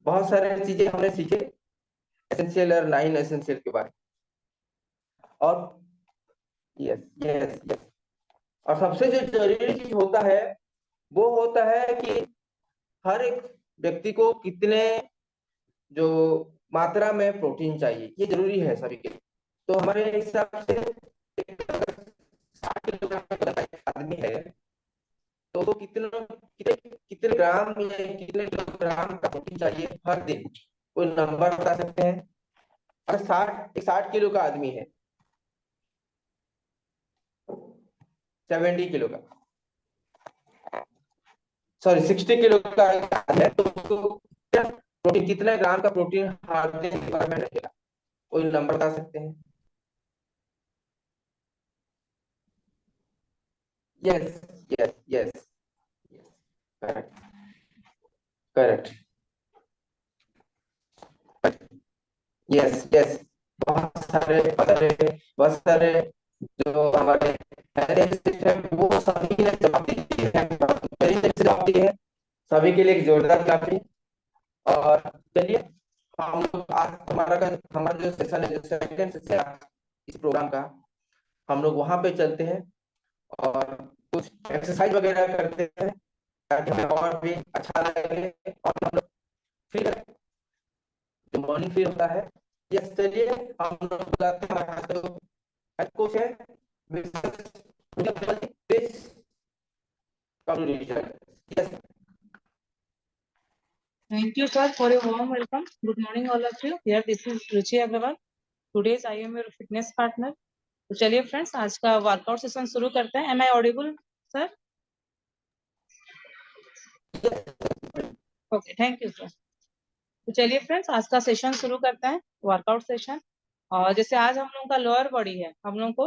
बहुत सारे चीजें हमने सीखे एसेंशियल और 9 एसेंशियल के बारे में। और यस यस यस, और सबसे जो जरूरी चीज होता है वो होता है कि हर एक व्यक्ति को कितने जो मात्रा में प्रोटीन चाहिए, ये जरूरी है सभी के लिए। तो हमारे हिसाब से 60 किलोग्राम का आदमी है तो वो कितना कितने कितने ग्राम या कितने किलोग्राम का प्रोटीन चाहिए हर दिन, कोई नंबर बता सकते हैं? अगर 60 किलो का आदमी है, 70 किलो का, सॉरी 60 किलो का है तो उसको प्रोटीन कितना ग्राम का प्रोटीन हर दिन रिक्वायरमेंट रहेगा, कोई नंबर बता सकते हैं? Yes yes yes, correct correct, yes yes. बहुत सारे जो हमारे सिस्टम वो सभी ने जवाब दी है। सभी के लिए एक जोरदार क्लापिंग। और चलिए हम लोग आज हमारा जो सेशन है, जो सेकंड सेशन है इस प्रोग्राम का, हम लोग वहां पे चलते हैं और कुछ एक्सरसाइज वगैरह करते हैं ताकि हमें और भी अच्छा लगे। और हम लोग फिर जो मॉर्निंग फिर होता है, यस चलिए हम लोग बुलाते हैं हमारे जो हेड कोच है mister please come to yes. Thank you, sir, for your warm welcome. Good morning, all of you. Here, this is Ruchi Agarwal. Today's I am your fitness partner. तो चलिए फ्रेंड्स, आज का workout session शुरू करते हैं। Am I audible, sir? Okay, thank you, sir. तो चलिए friends, आज का सेशन शुरू करते हैं, वर्कआउट सेशन। और जैसे आज हम लोगों का लोअर बॉडी है, हम लोगों को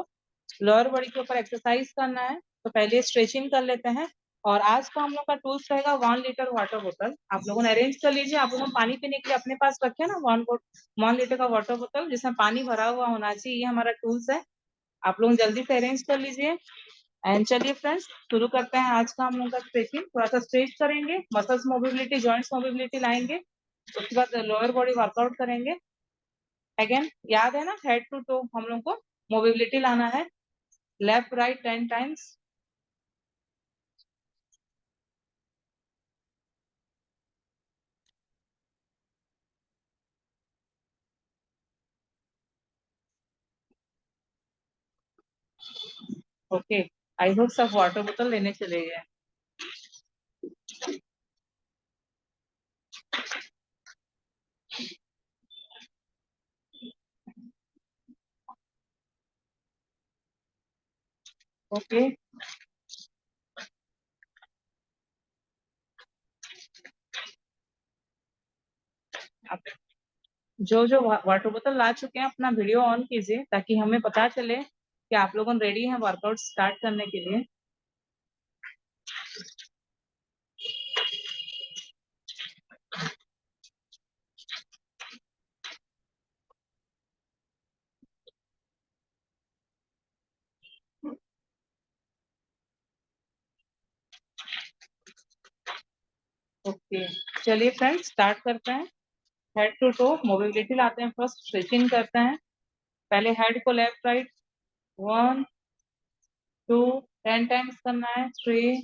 लोअर बॉडी के ऊपर एक्सरसाइज करना है। तो पहले स्ट्रेचिंग कर लेते हैं। और आज का हम लोग का टूल्स रहेगा 1 लीटर वाटर बोतल। आप लोगों ने अरेंज कर लीजिए, आप लोगों ने पानी पीने के लिए अपने पास रखे ना 1 लीटर का वाटर बोतल जिसमें पानी भरा हुआ होना चाहिए, ये हमारा टूल्स है। आप लोग जल्दी से अरेंज कर लीजिए। एंड चलिए फ्रेंड्स, शुरू करते हैं आज का हम लोग का स्ट्रेचिंग। थोड़ा सा स्ट्रेच करेंगे, मसल्स मोबिलिटी, जॉइंट्स मोबिलिटी लाएंगे। उसके बाद लोअर बॉडी वर्कआउट करेंगे। अगेन याद है ना, हेड टू टो हम लोग को मोबिलिटी लाना है, left right 10 times. Okay, I hope सब वाटर बोतल लेने चले गए। ओके, जो जो वाटर बोतल ला चुके हैं अपना वीडियो ऑन कीजिए ताकि हमें पता चले कि आप लोग रेडी हैं वर्कआउट स्टार्ट करने के लिए। ओके, चलिए फ्रेंड्स स्टार्ट करते हैं। हेड टू टो मोबिलिटी लाते हैं, फर्स्ट स्ट्रेचिंग करते हैं। पहले हेड को लेफ्ट राइट 1 2 10 टाइम्स करना है। 3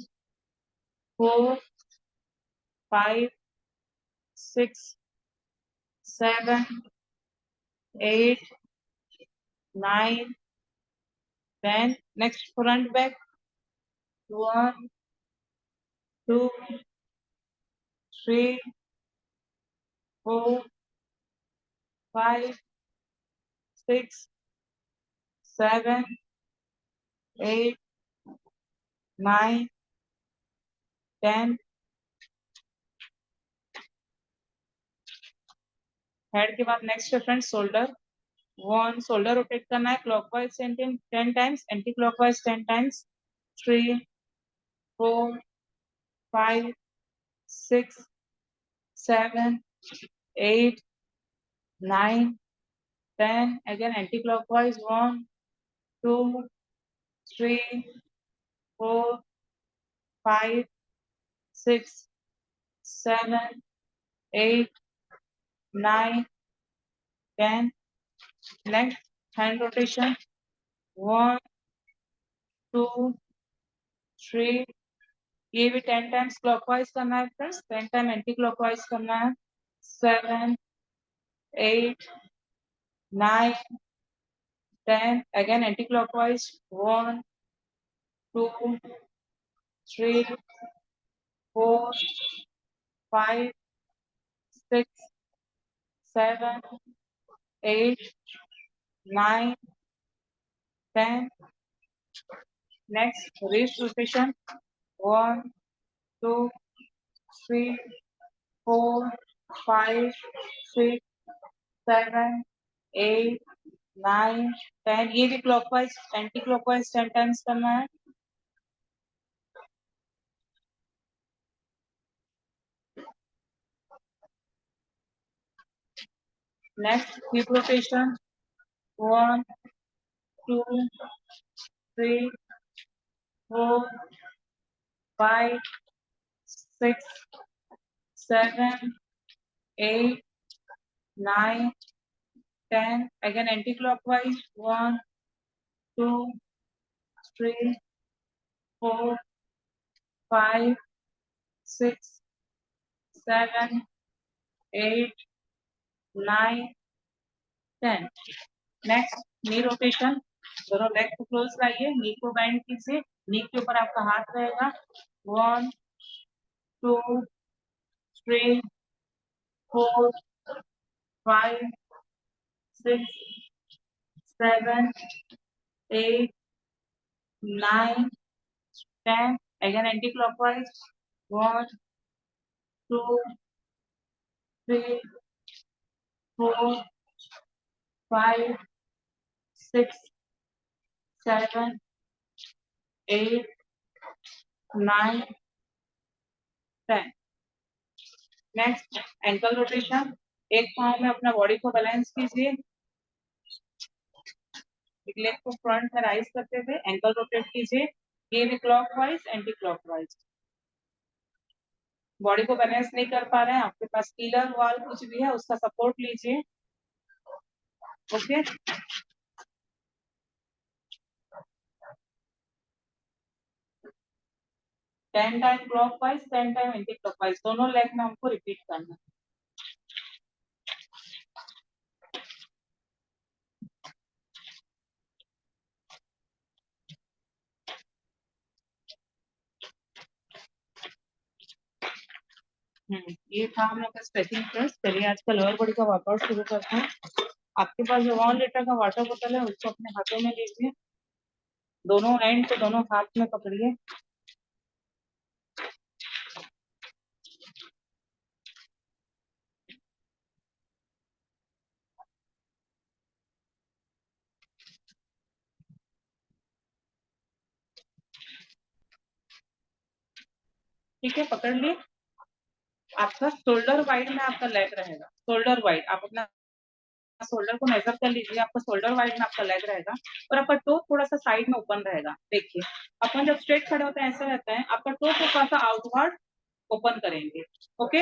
4 5 6 7 8 9 10। नेक्स्ट फ्रंट बैक 1 2 3 4 5 6 7 8 9 10 हेड के बाद नेक्स्ट है फ्रेंड्स शोल्डर। 1 शोल्डर रोटेट करना है clockwise 10 times, anti clockwise 10 times. 3 4 5 6 7 8 9 10 again anti-clockwise 1 2 3 4 5 6 7 8 9 10 next hand rotation 1 2 3 ये भी 10 टाइम्स क्लॉकवाइज करना है फ्रेंड्स, 10 टाइम एंटी क्लॉकवाइज करना है। 7 8 9 10 again anti clockwise 1 2 3 4 5 6 7 8 9 10 next wrist rotation 1 2 3 4 5 6 7 8 9 10 ये भी क्लॉकवाइज एंटी क्लॉकवाइज 10 टाइम्स करना है। Next hip rotation 1 2 3 4 5 6 7 8 9 10 again anti-clockwise 1 2 3 4 5 6 7 8 9 10 next नी रोटेशन दोनों लेग को क्लोज लाइए, नी को बेंड कीजिए, नी के ऊपर आपका हाथ रहेगा। 1 2 3 4 5 6 7 8 9 10 again anti-clockwise 1 2 3 4 5 6 7 8 9 10 next ankle rotation, एक पाँव में अपना बॉडी को बैलेंस कीजिए, एक लेग को फ्रंट में राइज करते हुए एंकल रोटेट कीजिए, ये भी क्लॉकवाइज एंटी क्लॉकवाइज। बॉडी को बैलेंस नहीं कर पा रहे हैं, आपके पास पिलर वॉल कुछ भी है उसका सपोर्ट लीजिए। Okay 10 time clockwise 10 time anti clockwise दोनों लेग में हमको रिपीट करना है। ये था हम लोग का स्ट्रेचिंग प्रेस। चलिए आज का लोअर बॉडी का वर्कआउट शुरू करते हैं। आपके पास जो 1 लीटर का वाटर बोतल है उसको अपने हाथों में लीजिए, दोनों एंड को दोनों हाथ में पकड़िए। ठीक है, पकड़ लिए। आपका शोल्डर वाइड में आपका लेग रहेगा, शोल्डर वाइड। आप अपना शोल्डर को मेजर कर लीजिए, आपका शोल्डर वाइड में आपका लेग रहेगा और आपका टो थोड़ा सा साइड में ओपन रहेगा। देखिए अपन जब स्ट्रेट खड़े होते हैं ऐसे रहता है, आपका टो को थोड़ा सा आउटवर्ड ओपन करेंगे। ओके,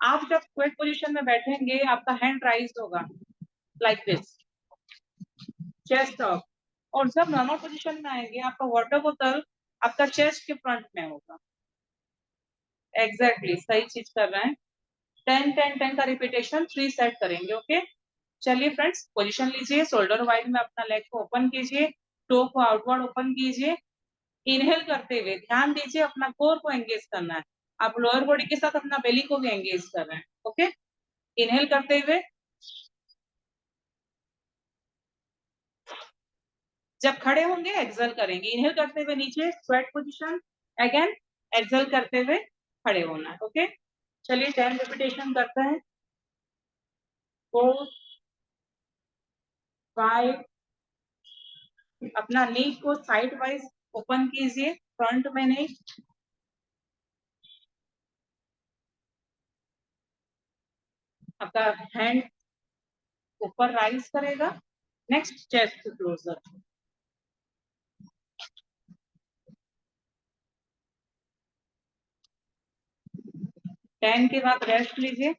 आप जब स्क्वेट पोजीशन में बैठेंगे आपका हैंड राइज होगा लाइक दिस, चेस्ट अप, और जब नॉर्मल पोजीशन में आएंगे आपका वाटर बोतल आपका चेस्ट के फ्रंट में होगा। एग्जैक्टली सही चीज कर रहे हैं। 10 10 10 का रिपीटेशन 3 सेट करेंगे। ओके चलिए फ्रेंड्स पोजीशन लीजिए, शोल्डर वाइड में अपना लेग को ओपन कीजिए, टो को आउटवर्ड ओपन कीजिए। इनहेल करते हुए ध्यान दीजिए अपना कोर को एंगेज करना है, आप लोअर बॉडी के साथ अपना बेली को भी एंगेज कर रहे हैं। ओके इनहेल करते हुए जब खड़े होंगे एक्सेल करेंगे, इनहेल करते हुए नीचे स्वेट पोजीशन, अगेन एक्सेल करते हुए खड़े होना है। ओके, चलिए 10 रिपीटेशन करते हैं। 4 5, अपना नी को साइड वाइज ओपन कीजिए, फ्रंट में नहीं। आपका हैंड ऊपर राइज करेगा, नेक्स्ट चेस्ट क्लोजर। टेन के बाद रेस्ट लीजिए।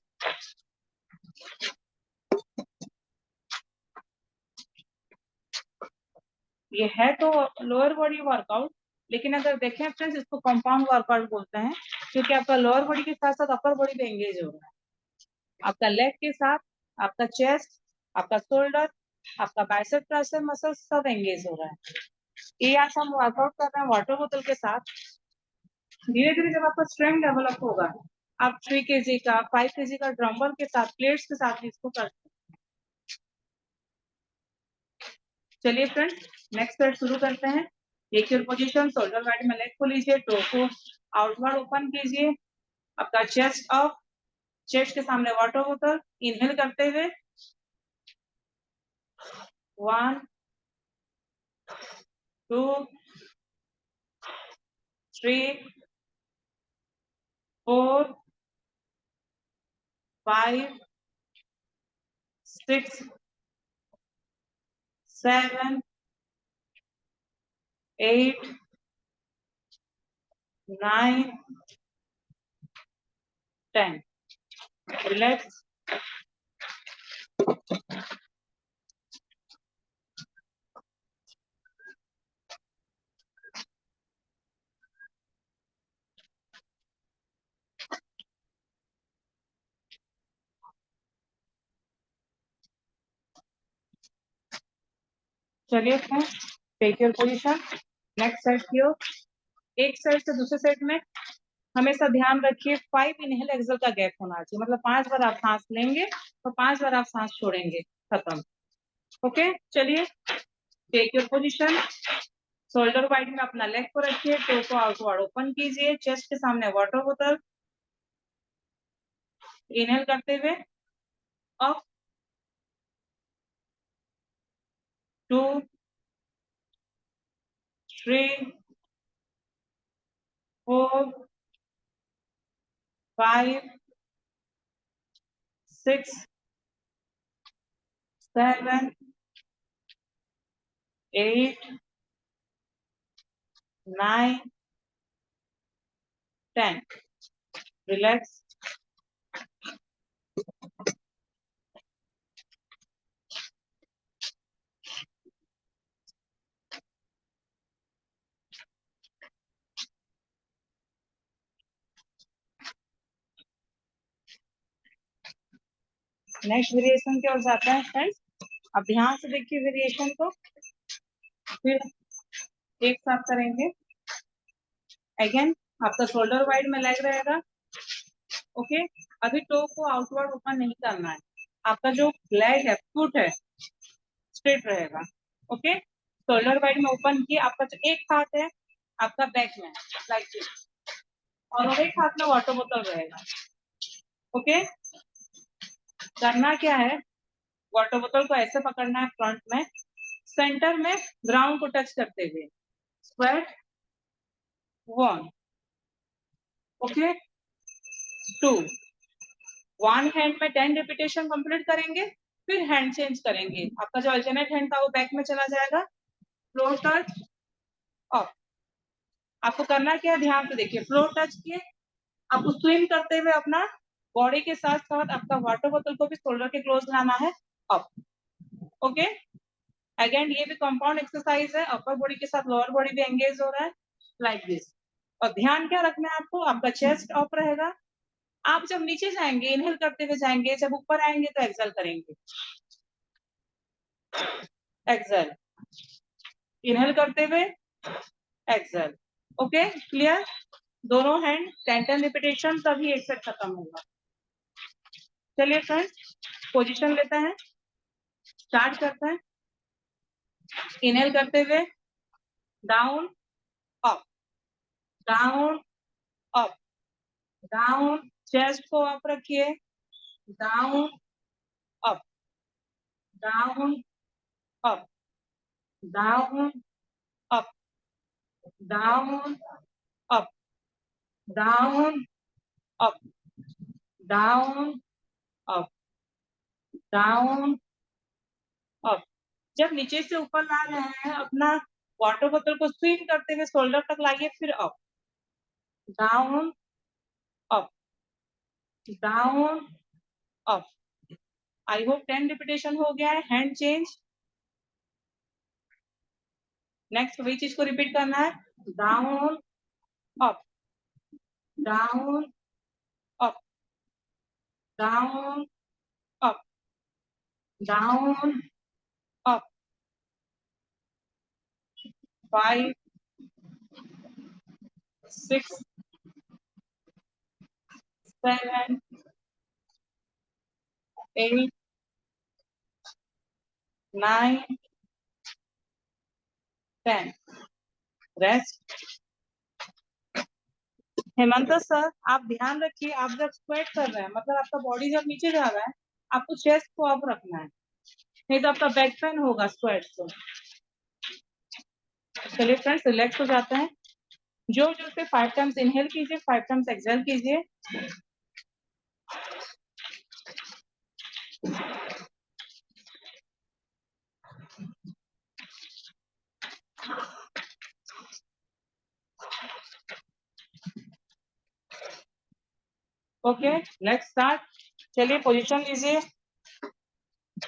ये है तो लोअर बॉडी वर्कआउट, लेकिन अगर देखें फ्रेंड्स इसको कंपाउंड वर्कआउट बोलते हैं, क्योंकि आपका लोअर बॉडी के साथ साथ अपर बॉडी पे एंगेज हो रहा है। आपका लेग के साथ आपका चेस्ट, आपका शोल्डर, आपका बाइसेप ट्राइसेप मसल सब एंगेज हो रहा है। ये आज हम वर्कआउट कर रहे हैं वाटर बोतल के साथ। धीरे धीरे जब आपका स्ट्रेंथ डेवलप होगा, आप 3 kg का 5 kg का ड्रम्बल के साथ प्लेट्स के साथ भी इसको कर सकते हैं। चलिए फ्रेंड्स, नेक्स्ट सेट शुरू करते हैं। एक पोजीशन, शोल्डर वाइड में लेग को लीजिए, टो को आउटवर्ड ओपन कीजिए, आपका चेस्ट अप, चेस्ट के सामने वाटर बोतल, इनहेल करते हुए 1 2 3 4 5 6 7 8 9 10। रिलैक्स। चलिए friends, take your position, next set की ओर। एक सेट से दूसरे सेट में हमेशा ध्यान रखिए 5 इनहेल एक्सेल का गैप होना चाहिए, मतलब 5 बार आप सांस लेंगे और 5 बार आप सांस छोड़ेंगे, खत्म। ओके, चलिए take your position, shoulder wide में अपना लेग को रखिए, टो को आउटवर्ड ओपन कीजिए, चेस्ट के सामने वाटर बोतल, इनहेल करते हुए अप 2 3 4 5 6 7 8 9 10। रिलैक्स। नेक्स्ट वेरिएशन की ओर जाते हैं फ्रेंड्स। अब ध्यान से देखिए वेरिएशन को, फिर एक साथ करेंगे। अगेन आपका शोल्डर वाइड में लेग रहेगा। ओके, अभी टो को आउटवर्ड ओपन नहीं करना है, आपका जो लेग है, फुट है, स्ट्रेट रहेगा। ओके, शोल्डर वाइड में ओपन किए, आपका जो एक हाथ है आपका बैक में लाइक दिस, और एक हाथ में वाटर बोतल रहेगा। ओके, करना क्या है, वाटर बोतल को ऐसे पकड़ना है फ्रंट में, सेंटर में ग्राउंड को टच करते हुए, स्क्वाट 1, ओके 2, वन हैंड में 10 रिपीटेशन कंप्लीट करेंगे, फिर हैंड चेंज करेंगे। आपका जो अल्टरनेट हैंड था वो बैक में चला जाएगा, फ्लोर टच अप। आपको करना क्या है, ध्यान से देखिए, फ्लोर टच किए, आपको स्विम करते हुए अपना बॉडी के साथ साथ आपका वाटर बोतल को भी शोल्डर के क्लोज लाना है, अप। ओके, अगेन ये भी कंपाउंड एक्सरसाइज है, अपर बॉडी के साथ लोअर बॉडी भी एंगेज हो रहा है, लाइक दिस। और ध्यान क्या रखना है आपको, आपका चेस्ट अप रहेगा। आप जब नीचे जाएंगे इनहेल करते हुए जाएंगे, जब ऊपर आएंगे तो एक्सेल करेंगे, एक्सेल, इनहेल करते हुए एक्सेल। Okay, clear. दोनों हैंड 10 रिपीटेशन, तभी एक सेट खत्म होगा। चलिए फ्रेंड्स, पोजीशन लेते हैं, स्टार्ट करते हैं। इनहेल करते हुए down up, down up, down, chest को अप रखिए, down up, down up, down up, down up, down up, down up, down up. जब नीचे से ऊपर ला रहे हैं, अपना वाटर बोतल को स्विंग करते हुए शोल्डर तक लाइए, फिर up, down up, down up. I hope 10 repetition हो गया है। हैंड चेंज, नेक्स्ट वही चीज को रिपीट करना है, down up, down up, down up, down up. 5 6 7 8 9 10। Rest. Hemant sir, आप ध्यान रखिए, आप जब स्क्वेट कर रहे हैं, मतलब आपका बॉडी जब नीचे जा रहा है, आपको चेस्ट को अप रखना है, नहीं तो आपका बैक पेन होगा स्क्वेट से। चलिए फ्रेंड्स, रिलैक्स हो जाते हैं। जो जो से 5 टाइम्स इनहेल कीजिए, 5 टाइम्स एक्सहेल कीजिए। Okay, let's start. चलिए पोजीशन लीजिए,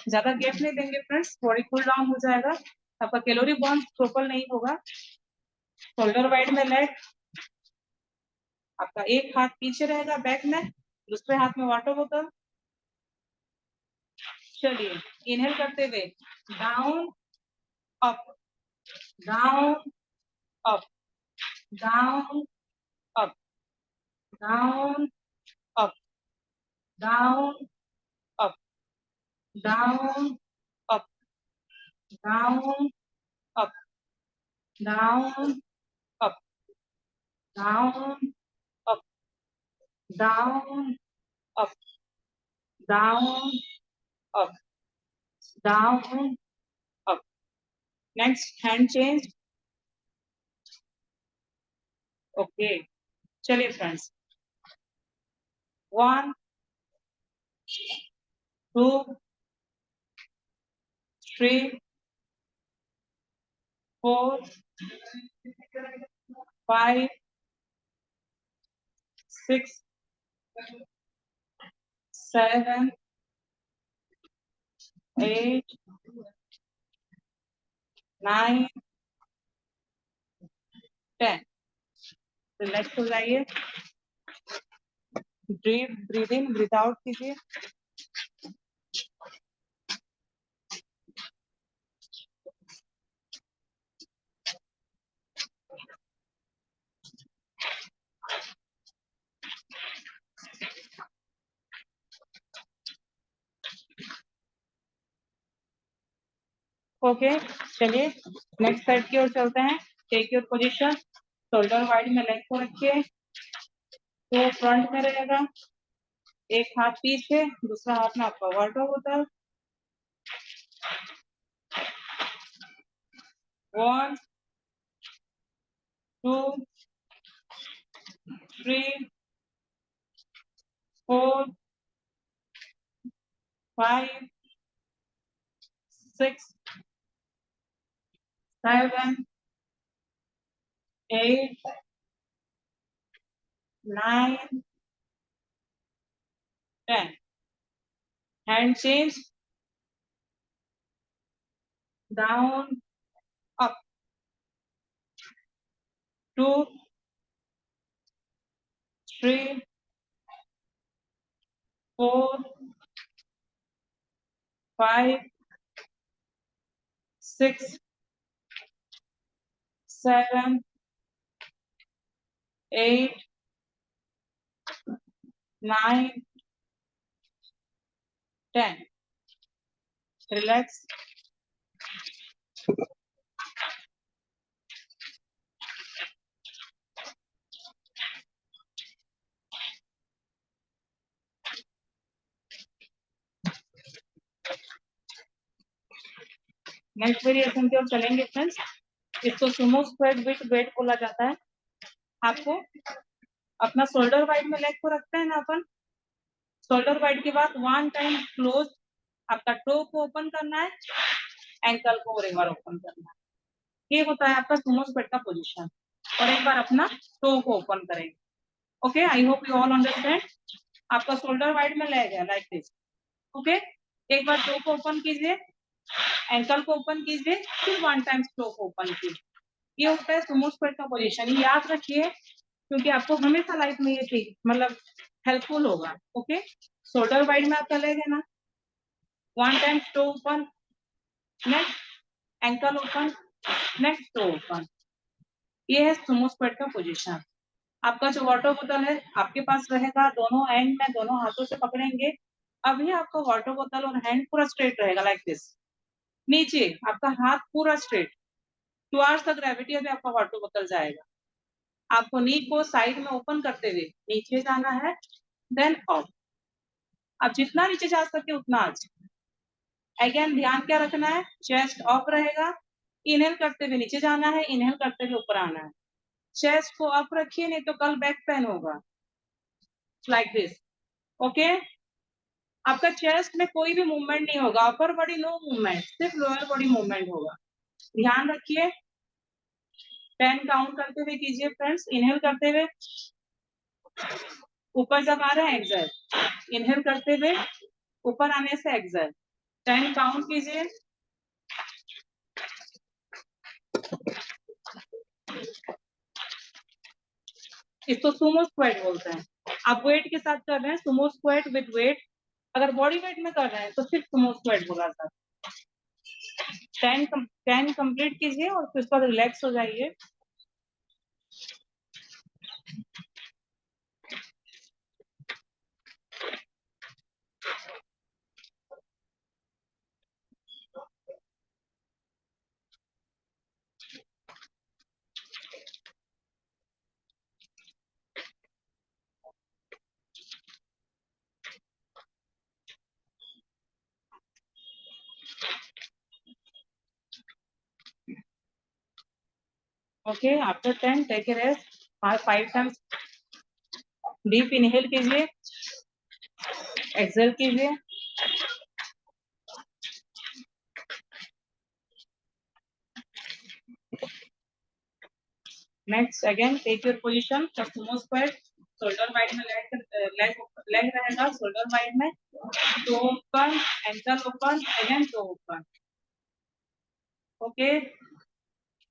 ज्यादा गैप नहीं देंगे फ्रेंड्स, बॉडी कूल डाउन हो जाएगा, आपका कैलोरी बर्न प्रॉपर नहीं होगा। शोल्डर वाइड में लेग, आपका एक हाथ पीछे रहेगा बैक में, दूसरे हाथ में वाटर बोतल। चलिए इनहेल करते हुए down up, down up, down up, down up, down up, down up, down up, down up, down up, down up, down up, down up. Next hand change. Okay, चलिए friends, 1 2 3 4 5 6 7 8 9 10। Relax हो जाइए, breathe in breathe out कीजिए। Okay, चलिए next side की ओर चलते हैं। Take your position, shoulder wide में लेग को रखिए, तो फ्रंट में रहेगा, एक हाथ पीछे, दूसरा हाथ में आपका वाटर बोतल। 1 2 3 4 5 6 7 8 9 10। Hand change, down up, 2 3 4 5 6 7 8 9 10। Relax. Next variation की ओर चलेंगे फ्रेंड्स। इसको सुमो स्क्वाट विथ वेट बोला जाता है। आपको अपना शोल्डर वाइड में लेग को रखते हैं ना अपन, शोल्डर वाइड के बाद 1 टाइम क्लोज आपका टो को ओपन करना है, एंकल को रिवर ओपन करना है। ये होता है आपका सुमो स्क्वाट का पोजीशन। और एक बार अपना टो को ओपन करेंगे। Okay, I hope you all understand. आपका शोल्डर वाइड में लेग है लाइक दिस। ओके, एक बार टो को ओपन कीजिए, एंकल को ओपन कीजिए, फिर 1 टाइम टो को ओपन कीजिए। ये होता है सुमो स्क्वाट का पोजीशन। ये याद रखिए क्योंकि आपको हमेशा लाइफ में ये चीज मतलब हेल्पफुल होगा। ओके, शोल्डर वाइड में आप चलेंगे ना, 1 time toe open, next ankle open, next toe open. ये है सुमो स्क्वाट का पोजीशन। आपका जो वाटर बोतल है आपके पास रहेगा, दोनों एंड में दोनों हाथों से पकड़ेंगे। अभी आपका वाटर बोतल और हैंड पूरा स्ट्रेट रहेगा लाइक दिस। नीचे आपका हाथ पूरा स्ट्रेट, टुवर्ड्स द ग्रेविटी अभी आपका वाटर बोतल जाएगा। आपको नी को साइड में ओपन करते हुए नीचे जाना है, देन अप। अब जितना नीचे जा सके उतना आज। अगेन ध्यान क्या रखना है, चेस्ट अप रहेगा, इनहेल करते हुए नीचे जाना है, इनहेल करते हुए ऊपर आना है। चेस्ट को अप रखिए, नहीं तो कल बैक पेन होगा लाइक दिस। ओके, आपका चेस्ट में कोई भी मूवमेंट नहीं होगा, अपर बॉडी नो मूवमेंट, सिर्फ लोअर बॉडी मूवमेंट होगा। ध्यान रखिए। 10 काउंट करते हुए कीजिए फ्रेंड्स। इनहेल करते हुए ऊपर जब आ रहे हैं एक्सेल, इनहेल करते हुए ऊपर आने से एक्सेल। 10 काउंट कीजिए। इसको सुमो स्क्वाट बोलते हैं। आप वेट के साथ कर रहे हैं सुमो स्क्वाट विद वेट। अगर बॉडी वेट में कर रहे हैं तो सिर्फ सुमो स्क्वाट बोला जाता है। 10 कंप्लीट कीजिए और फिर उसके बाद रिलैक्स हो जाइए। Okay, after 10 take a rest. 5 times deep inhale कीजिए, एक्सेल कीजिए। Next again take your position for sumo squat. Shoulder wide में लेग रहेगा, शोल्डर वाइड में toe open, ankle open, again toe open. Okay,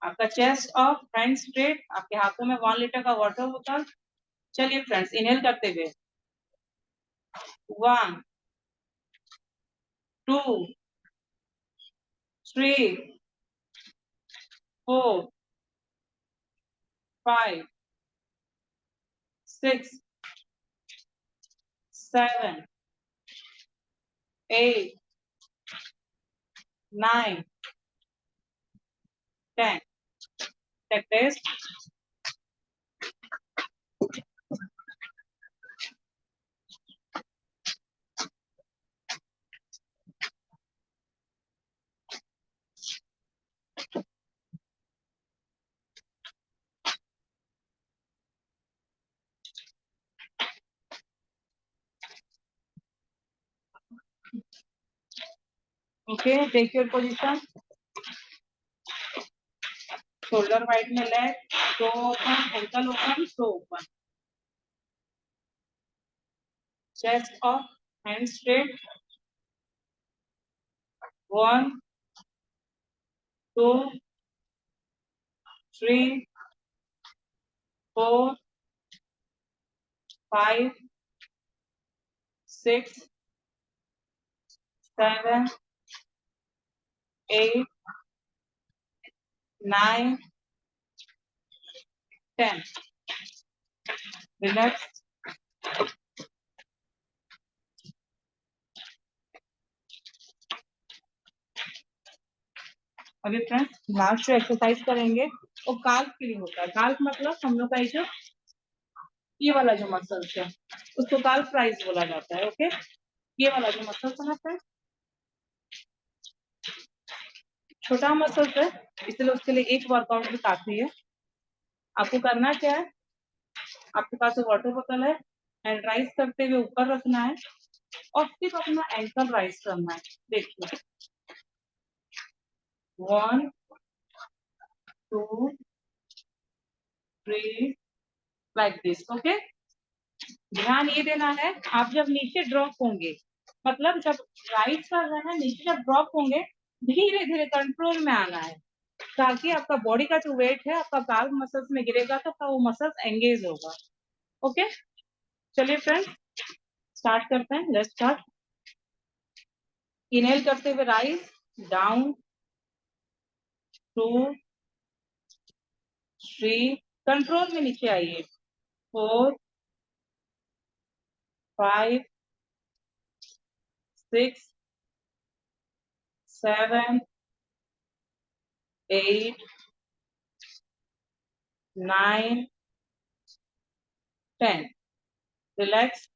आपका chest up, hand straight, आपके हाथों में 1 litre का वाटर बोतल। चलिए फ्रेंड्स, इनहेल करते हुए 1 2 3 4 5 6 7 8 9 10। Take rest. Okay, take your position. Shoulder wide में leg, toe open, ankle open, toe open. Chest up, hands straight. 1 2 3 4 5 6 7 8 9 10. Relax. अभी फ्रेंड्स लास्ट जो एक्सरसाइज करेंगे वो काल्फ के लिए होता है। काल्फ मतलब हम लोग का ये वाला जो मसल्स है उसको काल्फ राइज बोला जाता है। ओके, ये वाला जो मसल्स है ना फ्रेंड्स, छोटा मसल्स है, इसलिए उसके लिए एक वर्कआउट भी काफी है। आपको करना क्या है, आपके पास वाटर बोतल है, हैंड राइज करते हुए ऊपर रखना है और सिर्फ अपना एंकल राइज करना है। देखिए 1 2 3 लाइक दिस। ओके, ध्यान ये देना है, आप जब नीचे ड्रॉप होंगे, मतलब जब राइज कर रहे हैं नीचे जब ड्रॉप होंगे, धीरे धीरे कंट्रोल में आना है, ताकि आपका बॉडी का जो वेट है आपका काल्फ मसल्स में गिरेगा तो वो मसल्स एंगेज होगा। ओके, चलिए फ्रेंड्स स्टार्ट करते हैं। Let's start. इनहेल करते हुए राइज, डाउन, 2 3, कंट्रोल में नीचे आइए, 4 5 6 7 8 9 10, रिलैक्स।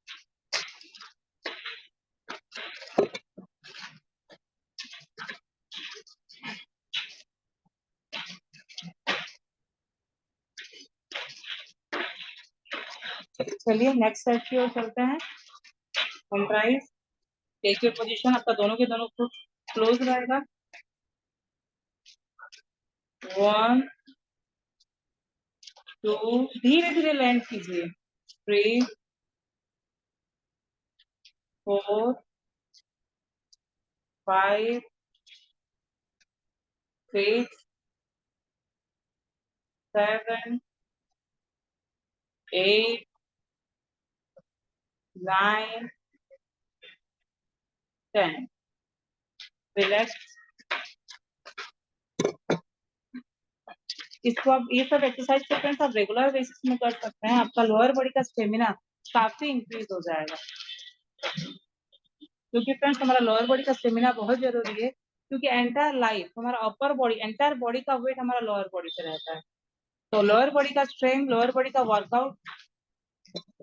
चलिए नेक्स्ट सेट की ओर चलते हैं। Hand raise, take your position, आपका दोनों के दोनों फुट क्लोज रहेगा। 1 2, धीरे धीरे लैंड कीजिए, 3 4 5 6 7 8 9 10, रिलैक्स। इसको आप ये सब एक्सरसाइज को फ्रेंड्स आप रेगुलर बेसिस में कर सकते हैं, आपका लोअर बॉडी का स्टेमिना काफी इंक्रीज हो जाएगा। क्योंकि फ्रेंड्स हमारा लोअर बॉडी का स्टेमिना बहुत जरूरी है, क्योंकि एंटायर लाइफ हमारा अपर बॉडी, एंटायर बॉडी का वेट हमारा लोअर बॉडी पे रहता है। तो लोअर बॉडी का स्ट्रेंथ, लोअर बॉडी का वर्कआउट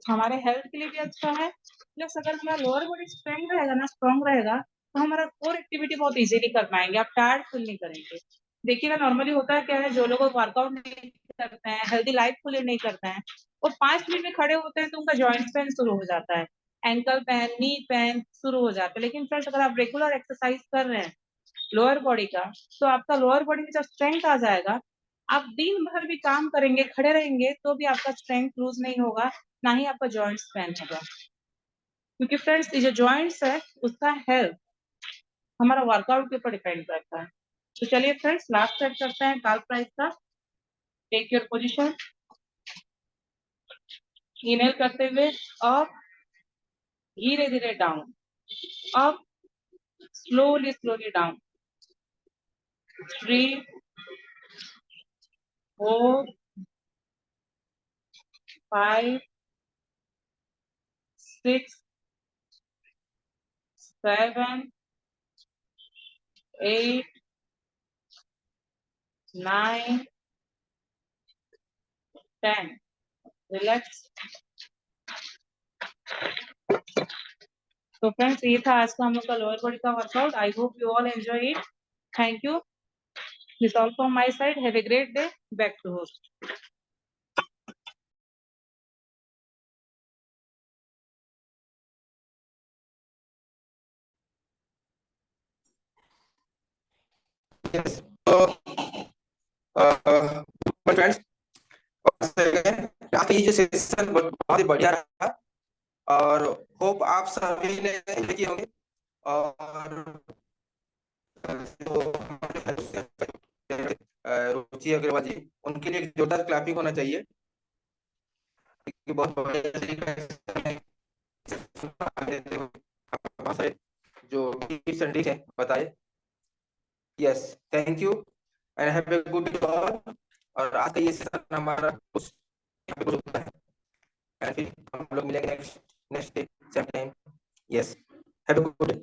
हमारे हेल्थ के लिए भी अच्छा है। प्लस अगर हमारा लोअर बॉडी स्ट्रेंथ रहेगा ना, स्ट्रॉन्ग रहेगा, तो हमारा कोर एक्टिविटी बहुत इजीली कर पाएंगे, आप टायर्ड फील नहीं करेंगे। देखिएगा नॉर्मली होता है क्या है, जो लोग वर्कआउट नहीं करते हैं, हेल्दी लाइफ को लीड नहीं करते हैं, वो 5 मिनट में खड़े होते हैं तो उनका जॉइंट पेन शुरू हो जाता है, एंकल पेन, नी पेन शुरू हो जाता है। लेकिन फ्रेंड्स अगर आप रेगुलर एक्सरसाइज कर रहे हैं लोअर बॉडी का, तो आपका लोअर बॉडी में जब स्ट्रेंथ आ जाएगा, आप दिन भर भी काम करेंगे, खड़े रहेंगे तो भी आपका स्ट्रेंथ लूज नहीं होगा, ना ही आपका जॉइंट्स पेन होगा। क्योंकि फ्रेंड्स ये जो जॉइंट्स है उसका हेल्थ हमारा वर्कआउट के ऊपर डिपेंड करता है। तो चलिए फ्रेंड्स लास्ट सेट करते हैं काल्फ राइज का। टेक योर पोजीशन, इनहेल करते हुए अप, धीरे धीरे down, up, slowly slowly down, 3 4 5 6 7 8 9 10, relax. तो फ्रेंड्स ये था आज का हम लोग का लोअर बॉडी का workout. I hope you all enjoy it. Thank you. This all from my side. Have a great day. Back to host. Yes. So, my friends, आपका ये जो सेशन बहुत ही बढ़िया रहा और होप आप सभी ने एंजॉय किए होंगे। और जो रुचि अग्रवाल जी, उनके लिए जोरदार क्लैपिंग होना चाहिए, क्योंकि बहुत बढ़िया तरीके से जो टिप्स एंड ट्रिक्स हैं बताए। Yes, thank you and have a good day all. और आज का ये सेशन हमारा कुछ यहाँ पे कुछ होता है, and फिर हम लोग मिलेंगे next day same time. Yes, have a good day.